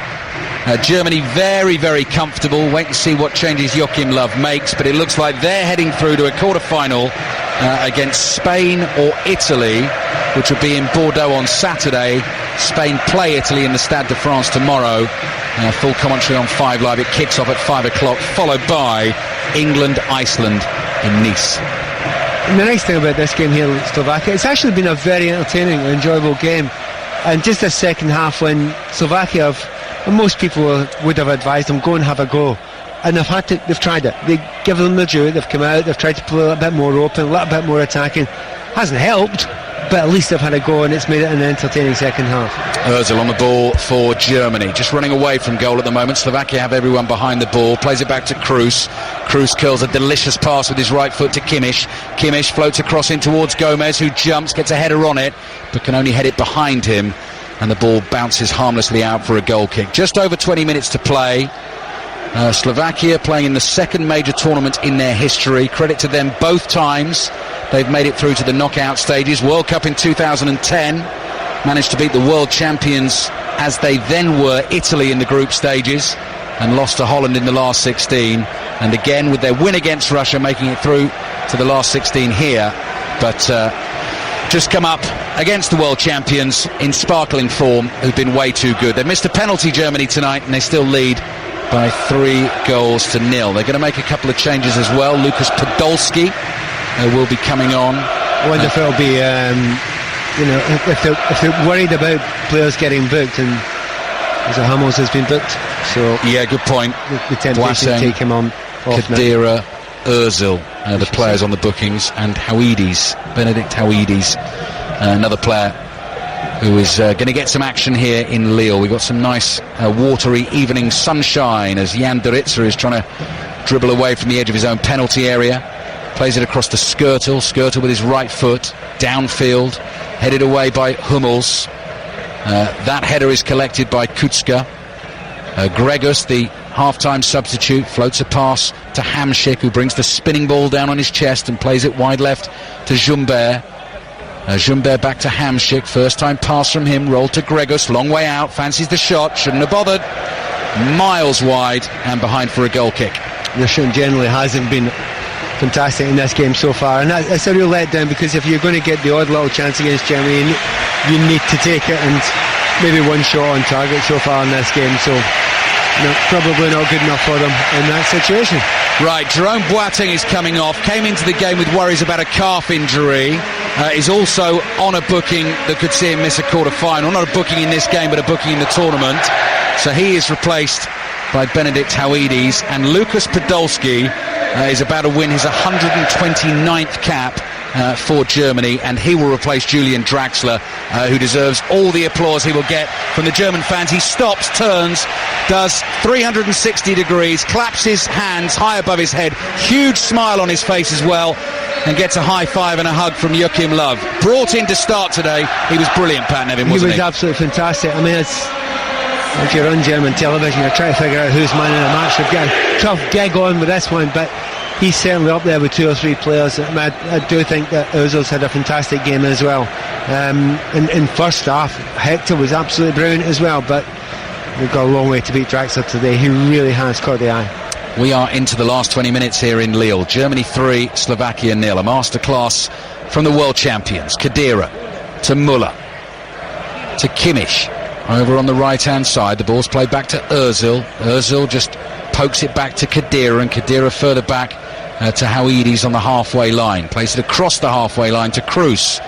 Germany very, very comfortable. Wait and see what changes Joachim Löw makes, but it looks like they're heading through to a quarter-final against Spain or Italy, which will be in Bordeaux on Saturday. Spain play Italy in the Stade de France tomorrow. Full commentary on 5 Live. It kicks off at 5 o'clock, followed by England-Iceland in Nice. And the nice thing about this game here in Slovakia, it's actually been a very entertaining and enjoyable game. And just the second half, when Slovakia most people would have advised them, go and have a go. And they've tried it. They give them the due, they've come out, they've tried to play a bit more open, a little bit more attacking. Hasn't helped, but at least they've had a go, and it's made it an entertaining second half. Ozil on the ball for Germany, just running away from goal at the moment. Slovakia have everyone behind the ball, plays it back to Kroos. Kroos curls a delicious pass with his right foot to Kimmich. Kimmich floats across in towards Gomez, who jumps, gets a header on it, but can only head it behind him, and the ball bounces harmlessly out for a goal kick. Just over 20 minutes to play. Slovakia playing in the second major tournament in their history. Credit to them both times. They've made it through to the knockout stages. World Cup in 2010. Managed to beat the world champions, as they then were, Italy, in the group stages, and lost to Holland in the last 16. And again, with their win against Russia, making it through to the last 16 here. But just come up against the world champions in sparkling form, who've been way too good. They missed a penalty, Germany, tonight, and they still lead by 3-0. They're going to make a couple of changes as well. Lukas Podolski will be coming on. I wonder if it'll be, if they're worried about players getting booked, and Hummels has been booked. So yeah, good point. The temptation to take him on. Khedira, Ozil, the players on the bookings, and Benedikt Hauides, another player who is going to get some action here in Lille. We've got some nice watery evening sunshine as Jan Duritza is trying to dribble away from the edge of his own penalty area. Plays it across to Skrtel. Skrtel with his right foot, downfield, headed away by Hummels. That header is collected by Kucka. Gregus, the half-time substitute, floats a pass to Hamšík, who brings the spinning ball down on his chest and plays it wide left to Jumbert. Jumbert back to Hamšík, first time pass from him, rolled to Gregus, long way out, fancies the shot, shouldn't have bothered, miles wide and behind for a goal kick. The shooting generally hasn't been fantastic in this game so far, and it's a real letdown, because if you're going to get the odd little chance against Germany, you need to take it, and maybe one shot on target so far in this game, so probably not good enough for them in that situation. Right, Jerome Boateng is coming off, came into the game with worries about a calf injury, is also on a booking that could see him miss a quarter-final. Not a booking in this game, but a booking in the tournament. So he is replaced by Benedikt Hauides, and Lukas Podolski is about to win his 129th cap for Germany, and he will replace Julian Draxler, who deserves all the applause he will get from the German fans. He stops, turns, does 360 degrees, claps his hands high above his head, huge smile on his face as well, and gets a high five and a hug from Joachim Löw. Brought in to start today, he was brilliant, Pat Nevin, wasn't he? He was absolutely fantastic. I mean, if you're on German television, you're trying to figure out who's man in a match. They've got a tough gig on with this one, but he's certainly up there with 2 or 3 players. I do think that Ozil's had a fantastic game as well. In first half, Hector was absolutely brilliant as well, but we've got a long way to beat Draxler today. He really has caught the eye. We are into the last 20 minutes here in Lille. Germany 3, Slovakia 0. A masterclass from the world champions. Khedira to Muller to Kimmich. Over on the right-hand side, the ball's played back to Ozil. Ozil just pokes it back to Khedira, and Khedira further back to Hawidis on the halfway line. Plays it across the halfway line to Kroos.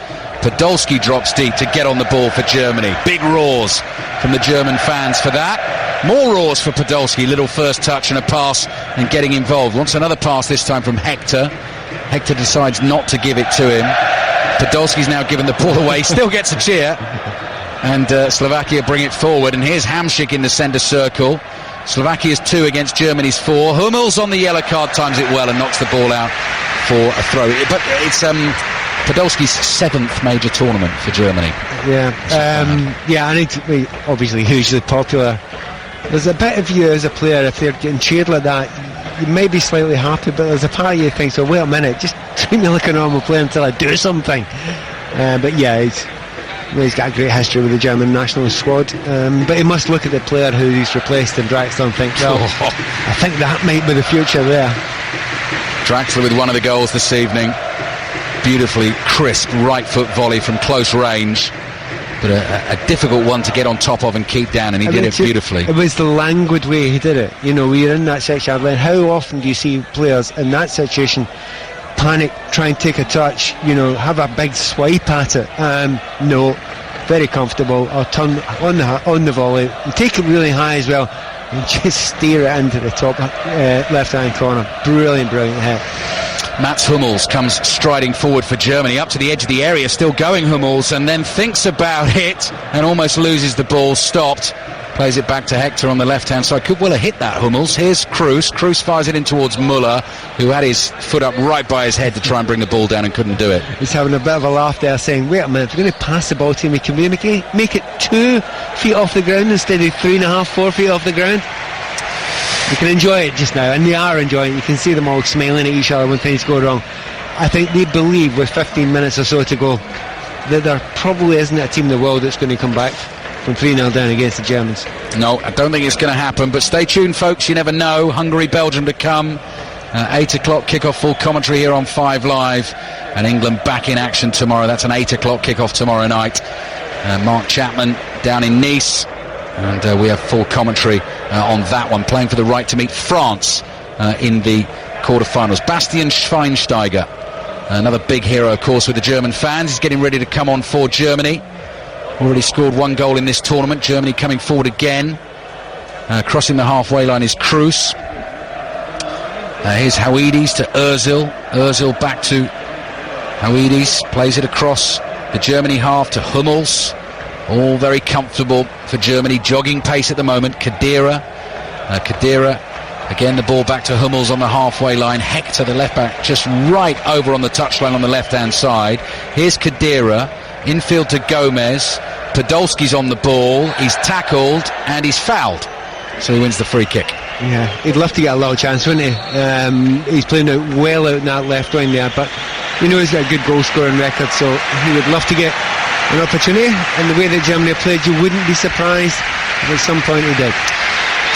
Podolski drops deep to get on the ball for Germany. Big roars from the German fans for that. More roars for Podolski. Little first touch and a pass and getting involved. Wants another pass, this time from Hector. Hector decides not to give it to him. Podolski's now given the ball away. Still gets a cheer. And Slovakia bring it forward. And here's Hamšík in the centre circle. Slovakia's 2 against Germany's 4. Hummels on the yellow card times it well and knocks the ball out for a throw. But it's Podolski's 7th major tournament for Germany. Yeah, I need to be obviously hugely popular. There's a bit of you as a player, if they're getting cheered like that, you may be slightly happy, but there's a part of you that thinks, oh, wait a minute, just treat me like a normal player until I do something. But yeah, he's got a great history with the German national squad. But he must look at the player who he's replaced in Draxler and think, well, I think that might be the future there. Draxler with one of the goals this evening. Beautifully crisp right foot volley from close range, but a difficult one to get on top of and keep down, and he did it beautifully. It was the languid way he did it. You know, we're in that 6-yard line. How often do you see players in that situation panic, try and take a touch, you know, have a big swipe at it? No, very comfortable. I'll turn on the volley and take it really high as well and just steer it into the top left hand corner. Brilliant hit. Mats Hummels comes striding forward for Germany, up to the edge of the area, still going Hummels, and then thinks about it and almost loses the ball. Stopped, plays it back to Hector on the left-hand side. Could well have hit that, Hummels. Here's Kroos. Kroos fires it in towards Müller, who had his foot up right by his head to try and bring the ball down and couldn't do it. He's having a bit of a laugh there, saying, wait a minute, if we're going to pass the ball to him, can we make it 2 feet off the ground instead of 3.5, 4 feet off the ground? You can enjoy it just now, and they are enjoying it. You can see them all smiling at each other when things go wrong. I think they believe with 15 minutes or so to go that there probably isn't a team in the world that's going to come back from 3-0 down against the Germans. No, I don't think it's going to happen, but stay tuned, folks. You never know. Hungary, Belgium to come. 8 o'clock kickoff, full commentary here on 5 Live, and England back in action tomorrow. That's an 8 o'clock kickoff tomorrow night. Mark Chapman down in Nice. And we have full commentary on that one, playing for the right to meet France in the quarterfinals. Bastian Schweinsteiger, another big hero, of course, with the German fans. He's getting ready to come on for Germany. Already scored 1 goal in this tournament. Germany coming forward again. Crossing the halfway line is Kroos. Here's Hawidis to Ozil. Ozil back to Hawidis. Plays it across the Germany half to Hummels. All very comfortable for Germany, jogging pace at the moment. Khedira, again the ball back to Hummels on the halfway line. Hector, the left back, just right over on the touchline on the left hand side. Here's Khedira, infield to Gomez. Podolski's on the ball, he's tackled and he's fouled, so he wins the free kick. Yeah, he'd love to get a little chance, wouldn't he? He's playing out well out in that left wing there, but you know he's got a good goal scoring record, so he would love to get an opportunity, and the way that Germany played, you wouldn't be surprised if at some point he did.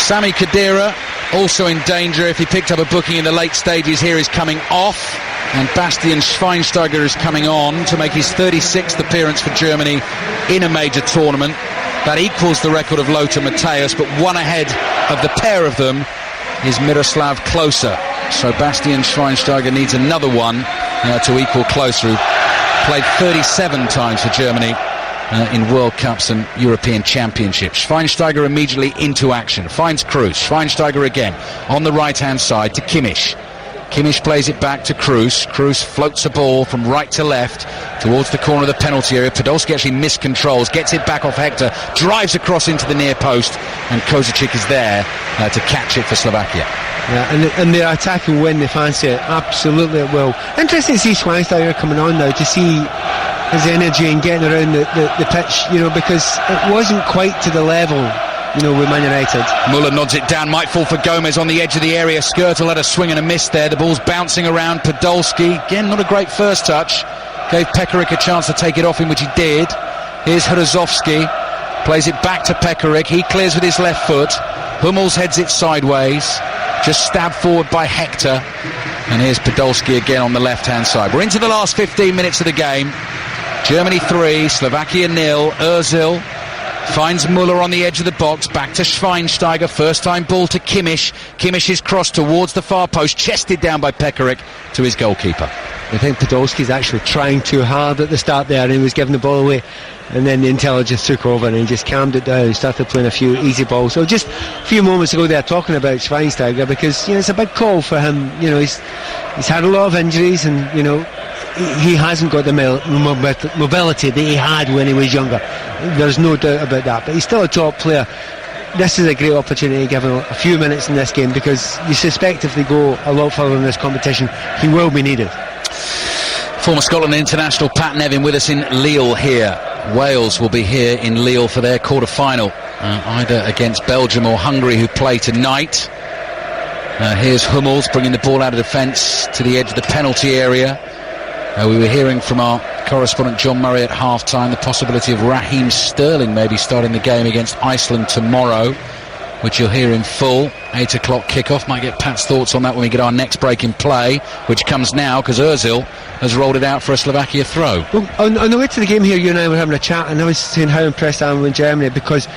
Sami Khedira also in danger if he picked up a booking in the late stages. Here is coming off, and Bastian Schweinsteiger is coming on to make his 36th appearance for Germany in a major tournament. That equals the record of Lothar Matthäus, but one ahead of the pair of them is Miroslav Klose. So Bastian Schweinsteiger needs another one to equal Klose, who played 37 times for Germany in World Cups and European Championships. Schweinsteiger immediately into action, finds Kroos. Schweinsteiger again on the right hand side to Kimmich. Kimmich plays it back to Kroos. Kroos floats a ball from right to left towards the corner of the penalty area. Podolski actually miscontrols, gets it back off Hector, drives across into the near post, and Kovacic is there to catch it for Slovakia. Yeah, and the attack will win, they fancy it. Absolutely it will. Interesting to see Schweinsteiger coming on now, to see his energy and getting around the pitch, you know, because it wasn't quite to the level, you know, with Man United. Müller nods it down, might fall for Gomez on the edge of the area. Skrtel had a swing and a miss there. The ball's bouncing around. Podolski, again, not a great first touch. Gave Pekarik a chance to take it off him, which he did. Here's Hrozovsky, plays it back to Pekarik. He clears with his left foot. Hummels heads it sideways, just stabbed forward by Hector. And here's Podolski again on the left-hand side. We're into the last 15 minutes of the game. Germany 3, Slovakia 0. Ozil Finds Muller on the edge of the box, back to Schweinsteiger, first time ball to Kimmich. Kimmich is crossed towards the far post, chested down by Pekarik to his goalkeeper. I think Podolski's actually trying too hard at the start there, and he was giving the ball away, and then the intelligence took over and he just calmed it down, started playing a few easy balls. So just a few moments ago there talking about Schweinsteiger, because it's a big call for him. He's had a lot of injuries, and he hasn't got the mobility that he had when he was younger. There's no doubt about that, but he's still a top player. This is a great opportunity to give him a few minutes in this game, because you suspect if they go a lot further in this competition, he will be needed. Former Scotland international Pat Nevin with us in Lille here. Wales will be here in Lille for their quarter-final, either against Belgium or Hungary, who play tonight. Here's Hummels bringing the ball out of defence to the edge of the penalty area. We were hearing from our correspondent John Murray at half-time the possibility of Raheem Sterling maybe starting the game against Iceland tomorrow, which you'll hear in full. 8 o'clock kickoff. Might get Pat's thoughts on that when we get our next break in play, which comes now because Ozil has rolled it out for a Slovakia throw. Well, on the way to the game here, you and I were having a chat, and I was saying how impressed I am with Germany, because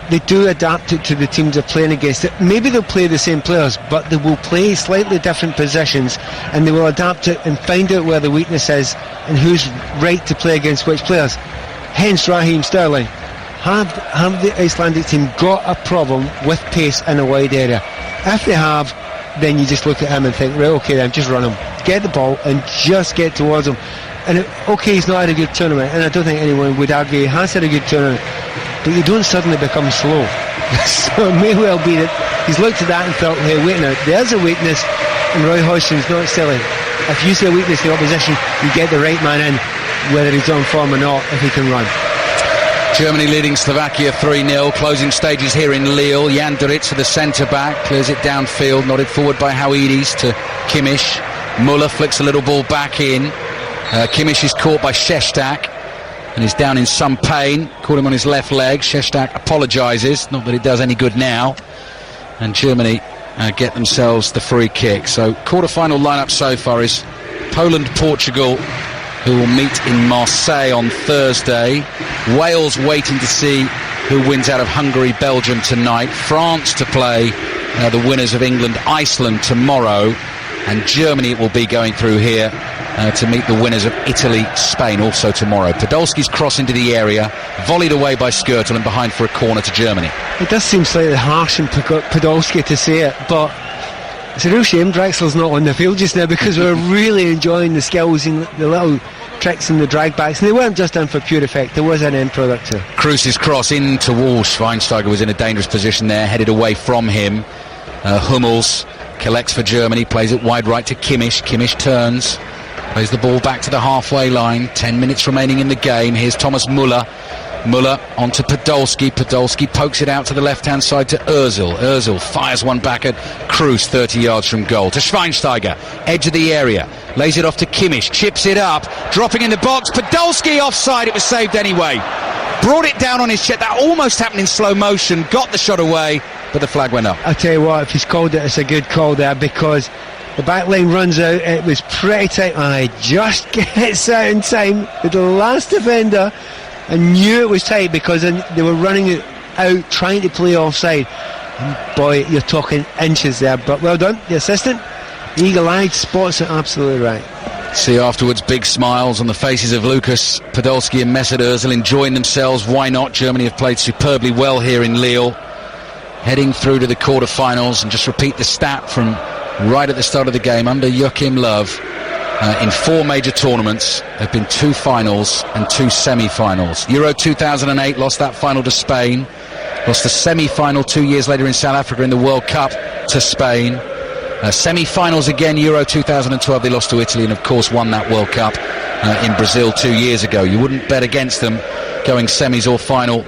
they do adapt it to the teams they're playing against. Maybe they'll play the same players, but they will play slightly different positions, and they will adapt it and find out where the weakness is and who's right to play against which players. Hence Raheem Sterling. Have the Icelandic team got a problem with pace in a wide area? If they have, then you just look at him and think, right, okay then, just run him, get the ball and just get towards him. And he's not had a good tournament, and I don't think anyone would argue he has had a good tournament, but you don't suddenly become slow. So it may well be that he's looked at that and thought, hey, wait now, there's a weakness, and Roy Hodgson's not silly. If you see a weakness in the opposition, you get the right man in, whether he's on form or not, if he can run. Germany leading Slovakia 3-0. Closing stages here in Lille. Jan Duritz to the centre-back. Clears it downfield. Nodded forward by Hauidis to Kimmich. Muller flicks a little ball back in. Kimmich is caught by Šešťák and is down in some pain. Caught him on his left leg. Šešťák apologises. Not that it does any good now. And Germany get themselves the free kick. So quarter-final lineup so far is Poland-Portugal, who will meet in Marseille on Thursday. Wales waiting to see who wins out of Hungary-Belgium tonight. France to play the winners of England-Iceland tomorrow. And Germany will be going through here to meet the winners of Italy-Spain also tomorrow. Podolski's cross into the area, volleyed away by Skrtel and behind for a corner to Germany. It does seem slightly harsh on Podolski to say it, but it's a real shame Drexler's not on the field just now, because we're really enjoying the skills and the little tricks and the drag backs, and they weren't just done for pure effect, there was an end product too. Kroos's cross in towards Schweinsteiger was in a dangerous position there, headed away from him. Hummels collects for Germany, plays it wide right to Kimmich. Kimmich turns, plays the ball back to the halfway line. 10 minutes remaining in the game. Here's Thomas Muller. Muller onto Podolski. Podolski pokes it out to the left-hand side to Ozil. Ozil fires one back at Kroos, 30 yards from goal. To Schweinsteiger, edge of the area. Lays it off to Kimmich, chips it up, dropping in the box. Podolski offside, it was saved anyway. Brought it down on his chest. That almost happened in slow motion. Got the shot away, but the flag went up. I'll tell you what, if he's called it, it's a good call there, because the back line runs out. It was pretty tight, and he just gets out in time with the last defender. I knew it was tight because they were running out trying to play offside. And boy, you're talking inches there, but well done. The assistant, eagle-eyed, spots it absolutely right. See afterwards big smiles on the faces of Lucas Podolski and Mesut Ozil, enjoying themselves. Why not? Germany have played superbly well here in Lille, heading through to the quarter-finals. And just repeat the stat from right at the start of the game. Under Joachim Löw, in 4 major tournaments, there have been 2 finals and 2 semi-finals. Euro 2008, lost that final to Spain. Lost the semi-final 2 years later in South Africa in the World Cup to Spain. Semi-finals again, Euro 2012, they lost to Italy, and of course won that World Cup in Brazil 2 years ago. You wouldn't bet against them going semis or final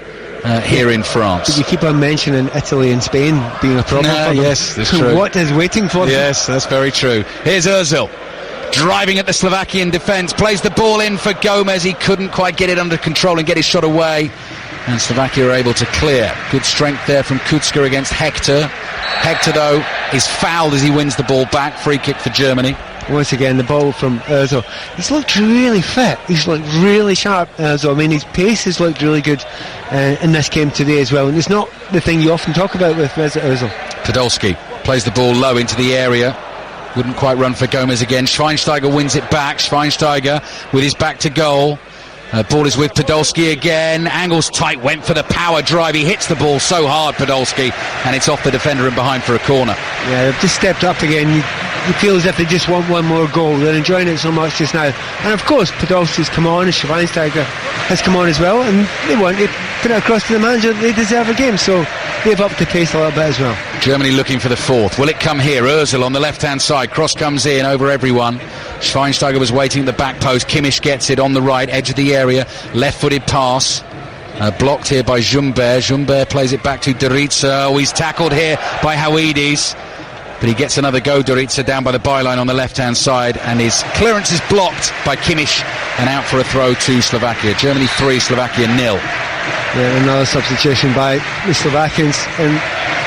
here in France. You keep on mentioning Italy and Spain being a problem for them. Yes, that's true. What is waiting for them? Yes, that's very true. Here's Ozil, driving at the Slovakian defence, plays the ball in for Gomez. He couldn't quite get it under control and get his shot away, and Slovakia are able to clear. Good strength there from Kucka against Hector. Hector, though, is fouled as he wins the ball back. Free kick for Germany. Once again, the ball from Ozil. He's looked really fit. He's looked really sharp, Ozil. I mean, his pace has looked really good in this game today as well. And it's not the thing you often talk about with Ozil. Podolski plays the ball low into the area. Wouldn't quite run for Gomez again. Schweinsteiger wins it back. Schweinsteiger with his back to goal. Ball is with Podolski again. Angles tight, went for the power drive. He hits the ball so hard, Podolski, and it's off the defender and behind for a corner. Yeah, they've just stepped up again. You feel as if they just want one more goal. They're enjoying it so much just now. And of course, Podolski's come on, and Schweinsteiger has come on as well, and they want to put it across to the manager. They deserve a game, so they've upped the pace a little bit as well. Germany looking for the fourth. Will it come here? Ozil on the left-hand side. Cross comes in over everyone. Schweinsteiger was waiting at the back post. Kimmich gets it on the right edge of the area. Left-footed pass. Blocked here by Jumbert. Jumbert plays it back to Doritza. Oh, he's tackled here by Hawidis. But he gets another go, Doritza, down by the byline on the left-hand side, and his clearance is blocked by Kimmich and out for a throw to Slovakia. Germany 3, Slovakia 0. Yeah, another substitution by the Slovakians. And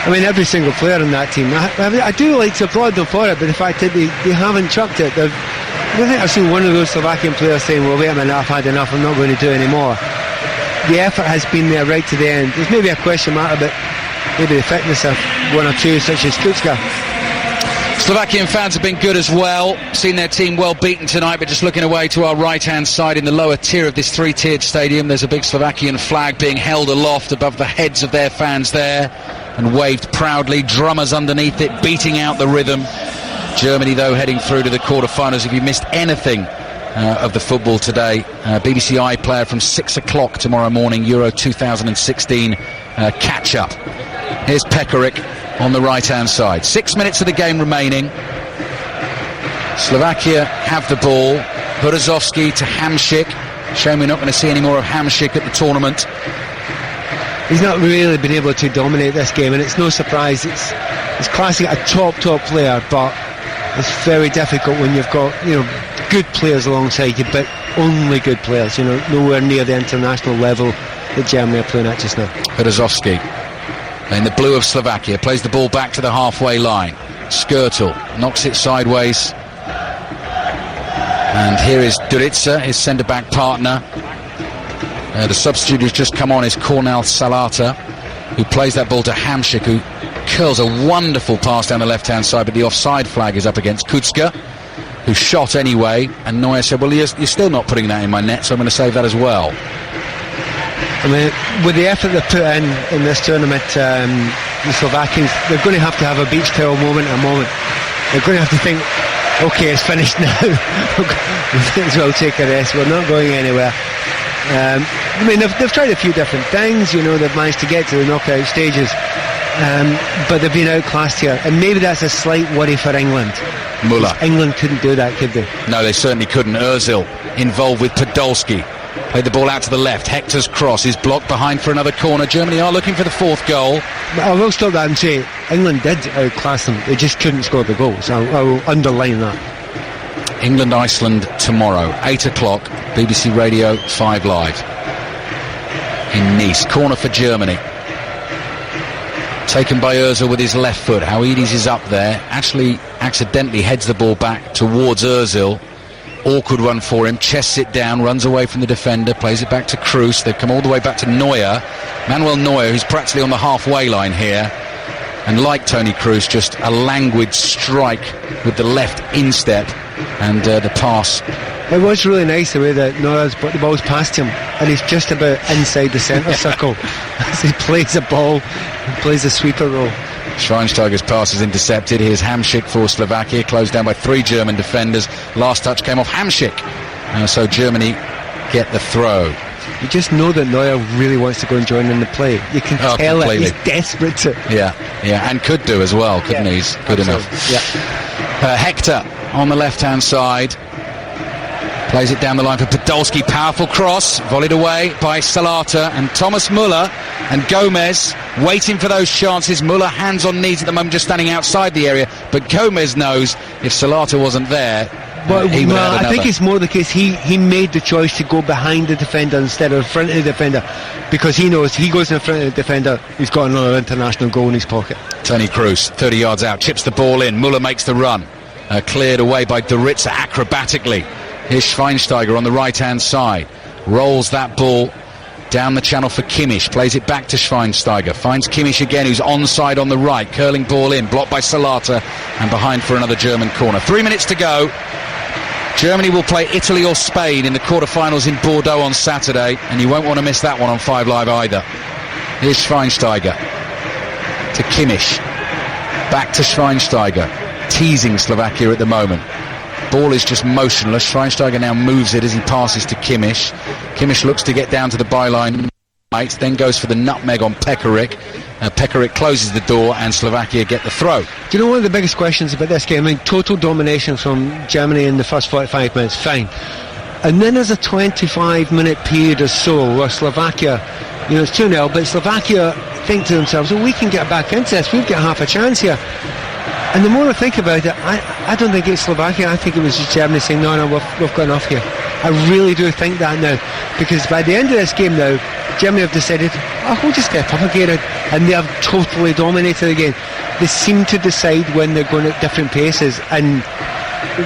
I mean, every single player in that team. I do like to applaud them for it, but the fact that they haven't chucked it. I don't think I've seen one of those Slovakian players saying, well, wait a minute, I've had enough, I'm not going to do any more. The effort has been there right to the end. There's maybe a question mark about maybe the fitness of one or two, such as Kucka. Slovakian fans have been good as well. Seen their team well beaten tonight, but just looking away to our right-hand side in the lower tier of this three-tiered stadium, there's a big Slovakian flag being held aloft above the heads of their fans there and waved proudly. Drummers underneath it, beating out the rhythm. Germany, though, heading through to the quarter-finals. If you missed anything of the football today, BBC iPlayer from 6 o'clock tomorrow morning, Euro 2016 catch-up. Here's Pekarik on the right-hand side. 6 minutes of the game remaining. Slovakia have the ball. Berezovsky to Hamšík. Shame we're not going to see any more of Hamšík at the tournament. He's not really been able to dominate this game, and it's no surprise. It's classic, a top player, but it's very difficult when you've got, good players alongside you, but only good players, nowhere near the international level that Germany are playing at just now. Berezovsky in the blue of Slovakia plays the ball back to the halfway line. Skrtel knocks it sideways, and here is Doritza, his centre-back partner. The substitute who's just come on is Kornel Salata, who plays that ball to Hamšík, who curls a wonderful pass down the left-hand side, but the offside flag is up against Kucka, who shot anyway, and Neuer said, well, you're still not putting that in my net, so I'm going to save that as well. I mean, with the effort they've put in this tournament, the Slovakians, they're going to have a beach towel moment. They're going to have to think, okay, it's finished now. We may as well take a rest. We're not going anywhere. I mean, they've tried a few different things. They've managed to get to the knockout stages, but they've been outclassed here, and maybe that's a slight worry for England. Müller. England couldn't do that, could they? No, they certainly couldn't. Ozil involved with Podolski. Played the ball out to the left. Hector's cross is blocked behind for another corner. Germany are looking for the fourth goal. But I will stop that and say England did outclass them. They just couldn't score the goal. So I will underline that. England-Iceland tomorrow, 8 o'clock, BBC Radio 5 Live in Nice. Corner for Germany. Taken by Ozil with his left foot. Hawidis is up there. Actually, accidentally heads the ball back towards Ozil. Awkward run for him. Chests it down, runs away from the defender, plays it back to Kroos. They've come all the way back to Neuer. Manuel Neuer, who's practically on the halfway line here. And like Toni Kroos, just a languid strike with the left instep. And the pass. It was really nice the way that Neuer's put the balls past him, and he's just about inside the centre circle as he plays a ball and plays a sweeper role. Schweinsteiger's pass is intercepted. Here's Hamšík for Slovakia, closed down by 3 German defenders. Last touch came off Hamšík. So Germany get the throw. You just know that Neuer really wants to go and join in the play. You can tell completely. it. He's desperate to. Yeah, and could do as well, couldn't he? He's good enough. Yeah. Hector on the left-hand side. Plays it down the line for Podolski. Powerful cross, volleyed away by Salata, and Thomas Müller and Gomez waiting for those chances. Müller hands on knees at the moment, just standing outside the area, but Gomez knows if Salata wasn't there, he would have another. I think it's more the case he made the choice to go behind the defender instead of in front of the defender, because he knows he goes in front of the defender, he's got another international goal in his pocket. Toni Kroos, 30 yards out, chips the ball in. Müller makes the run. cleared away by Doritza acrobatically. Here's Schweinsteiger on the right-hand side. Rolls that ball down the channel for Kimmich. Plays it back to Schweinsteiger. Finds Kimmich again, who's onside on the right. Curling ball in. Blocked by Salata. And behind for another German corner. 3 minutes to go. Germany will play Italy or Spain in the quarterfinals in Bordeaux on Saturday. And you won't want to miss that one on 5 Live either. Here's Schweinsteiger. To Kimmich. Back to Schweinsteiger. Teasing Slovakia at the moment. Ball is just motionless. Schweinsteiger now moves it as he passes to Kimmich. Kimmich looks to get down to the byline, then goes for the nutmeg on Pekarik. Pekarik closes the door and Slovakia get the throw. Do you know one of the biggest questions about this game? I mean, total domination from Germany in the first 45 minutes, fine. And then there's a 25-minute period or so where Slovakia, it's 2-0, but Slovakia think to themselves, well, we can get back into this, we've got half a chance here. And the more I think about it, I don't think it's Slovakia. I think it was just Germany saying, no, we've got enough here. I really do think that now. Because by the end of this game now, Germany have decided, we'll just step up again. And they have totally dominated the game. They seem to decide when they're going at different paces and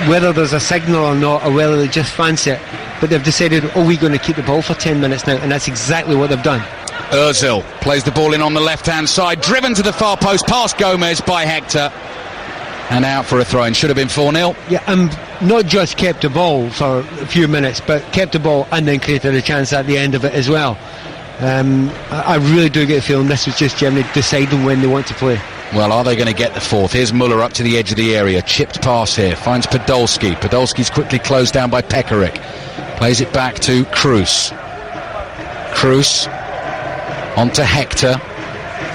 whether there's a signal or not, or whether they just fancy it. But they've decided, we're going to keep the ball for 10 minutes now. And that's exactly what they've done. Ozil plays the ball in on the left-hand side. Driven to the far post, past Gomez by Hector. And out for a throw-in. Should have been 4-0. Yeah, and not just kept the ball for a few minutes, but kept the ball and then created a chance at the end of it as well. I really do get the feeling this was just Germany deciding when they want to play. Well, are they going to get the fourth? Here's Muller up to the edge of the area. Chipped pass here. Finds Podolski. Podolski's quickly closed down by Pekarik. Plays it back to Kroos. Kroos on to Hector.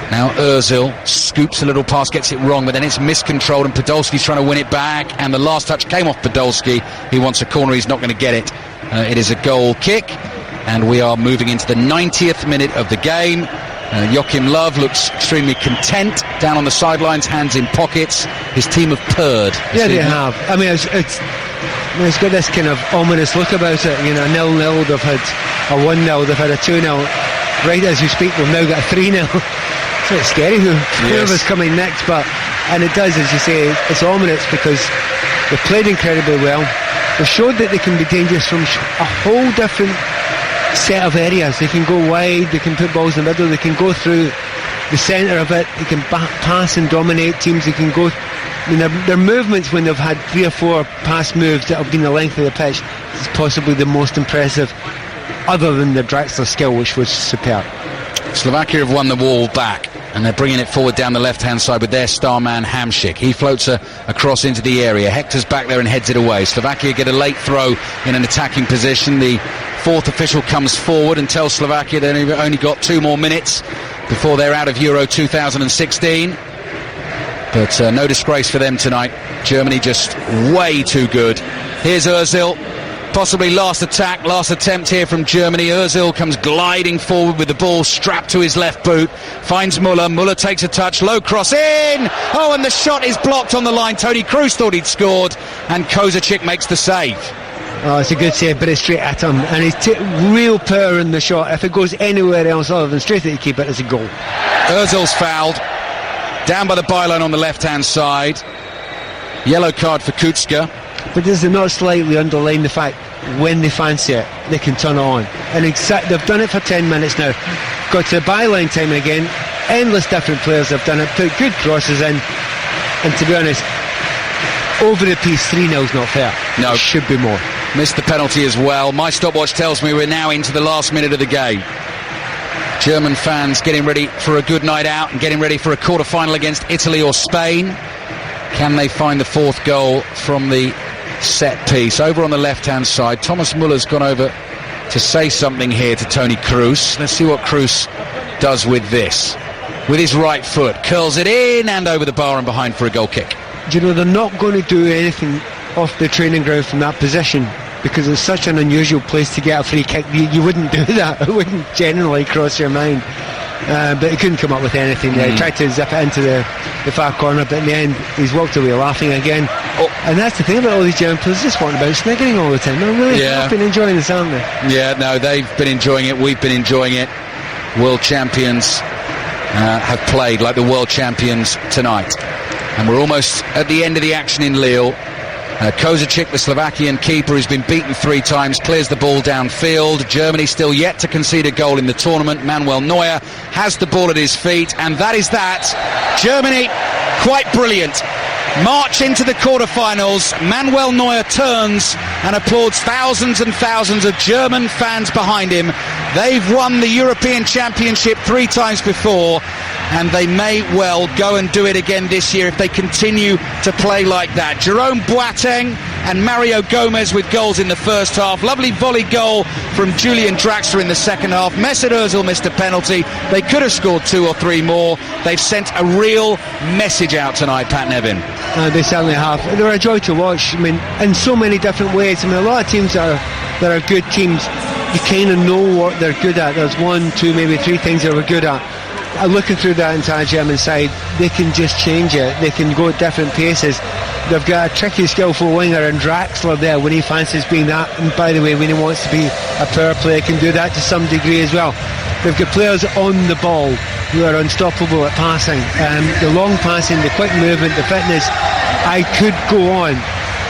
Now Ozil scoops a little pass, gets it wrong, but then it's miscontrolled and Podolski's trying to win it back, and the last touch came off Podolski. He wants a corner, he's not going to get it. It is a goal kick, and we are moving into the 90th minute of the game. Joachim Löw looks extremely content down on the sidelines, hands in pockets. His team have purred. Yeah, they have. I mean, it's got this kind of ominous look about it. 0-0, they've had a 1-0, they've had a 2-0. Right as you speak, we've now got a 3-0. It's a bit scary whoever's coming next, and it does, as you say, it's ominous because they've played incredibly well. They've showed that they can be dangerous from a whole different set of areas. They can go wide, they can put balls in the middle, they can go through the centre of it, they can pass and dominate teams, they can go. Their movements when they've had 3 or 4 pass moves that have been the length of the pitch is possibly the most impressive, other than the Draxler skill, which was superb. Slovakia have won the ball back, and they're bringing it forward down the left-hand side with their star man Hamšík. He floats across into the area. Hector's back there and heads it away. Slovakia get a late throw in an attacking position. The fourth official comes forward and tells Slovakia they've only got 2 more minutes before they're out of Euro 2016. But no disgrace for them tonight. Germany just way too good. Here's Ozil. Possibly last attempt here from Germany. Ozil comes gliding forward with the ball strapped to his left boot. Finds Muller. Muller takes a touch. Low cross in. Oh, and the shot is blocked on the line. Toni Kroos thought he'd scored, and Kozacic makes the save. Oh, it's a good save, but it's straight at him, and he's real power in the shot. If it goes anywhere else other than straight at the keeper, it's a goal. Ozil's fouled. Down by the byline on the left-hand side. Yellow card for Kutska. But does it not slightly underline the fact when they fancy it, they can turn it on? And they've done it for 10 minutes now. Got to the byline time again. Endless different players have done it, put good crosses in. And to be honest, over the piece, 3-0 is not fair. No. It should be more. Missed the penalty as well. My stopwatch tells me we're now into the last minute of the game. German fans getting ready for a good night out and getting ready for a quarter-final against Italy or Spain. Can they find the 4th goal from the set piece? Over on the left-hand side, Thomas Muller's gone over to say something here to Toni Kroos. Let's see what Kroos does with this. With his right foot, curls it in and over the bar and behind for a goal kick. Do you know, they're not going to do anything off the training ground from that position because it's such an unusual place to get a free kick. You wouldn't do that. It wouldn't generally cross your mind. But he couldn't come up with anything there. He tried to zip it into the far corner, but in the end he's walked away laughing again. And that's the thing about all these German players, just wanting about sniggering all the time. They're really been enjoying this, haven't they? Yeah, no, they've been enjoying it. We've been enjoying it. World champions have played like the world champions tonight. And we're almost at the end of the action in Lille. Kozacic, the Slovakian keeper, who's been beaten 3 times, clears the ball downfield. Germany still yet to concede a goal in the tournament. Manuel Neuer has the ball at his feet, and that is that. Germany, quite brilliant. March into the quarter-finals. Manuel Neuer turns and applauds thousands and thousands of German fans behind him. They've won the European Championship 3 times before, and they may well go and do it again this year if they continue to play like that. Jerome Boateng and Mario Gomez with goals in the first half. Lovely volley goal from Julian Draxler in the second half. Mesut Ozil missed a penalty. They could have scored 2 or 3 more. They've sent a real message out tonight, Pat Nevin. They certainly have. They were a joy to watch. I mean, in so many different ways. I mean, a lot of teams that are good teams, you kind of know what they're good at. There's 1, 2, maybe 3 things they were good at. Looking through that entire German side, they can just change it. They can go at different paces. They've got a tricky, skillful winger in Draxler there when he fancies being that. And by the way, when he wants to be a power player, can do that to some degree as well. They've got players on the ball who are unstoppable at passing. The long passing, the quick movement, the fitness. I could go on.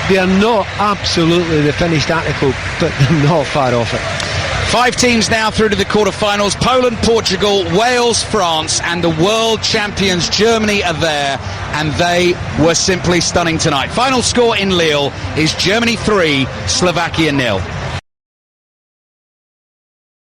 They are not absolutely the finished article, but they're not far off it. 5 teams now through to the quarter-finals. Poland, Portugal, Wales, France, and the world champions Germany are there, and they were simply stunning tonight. Final score in Lille is Germany 3, Slovakia 0.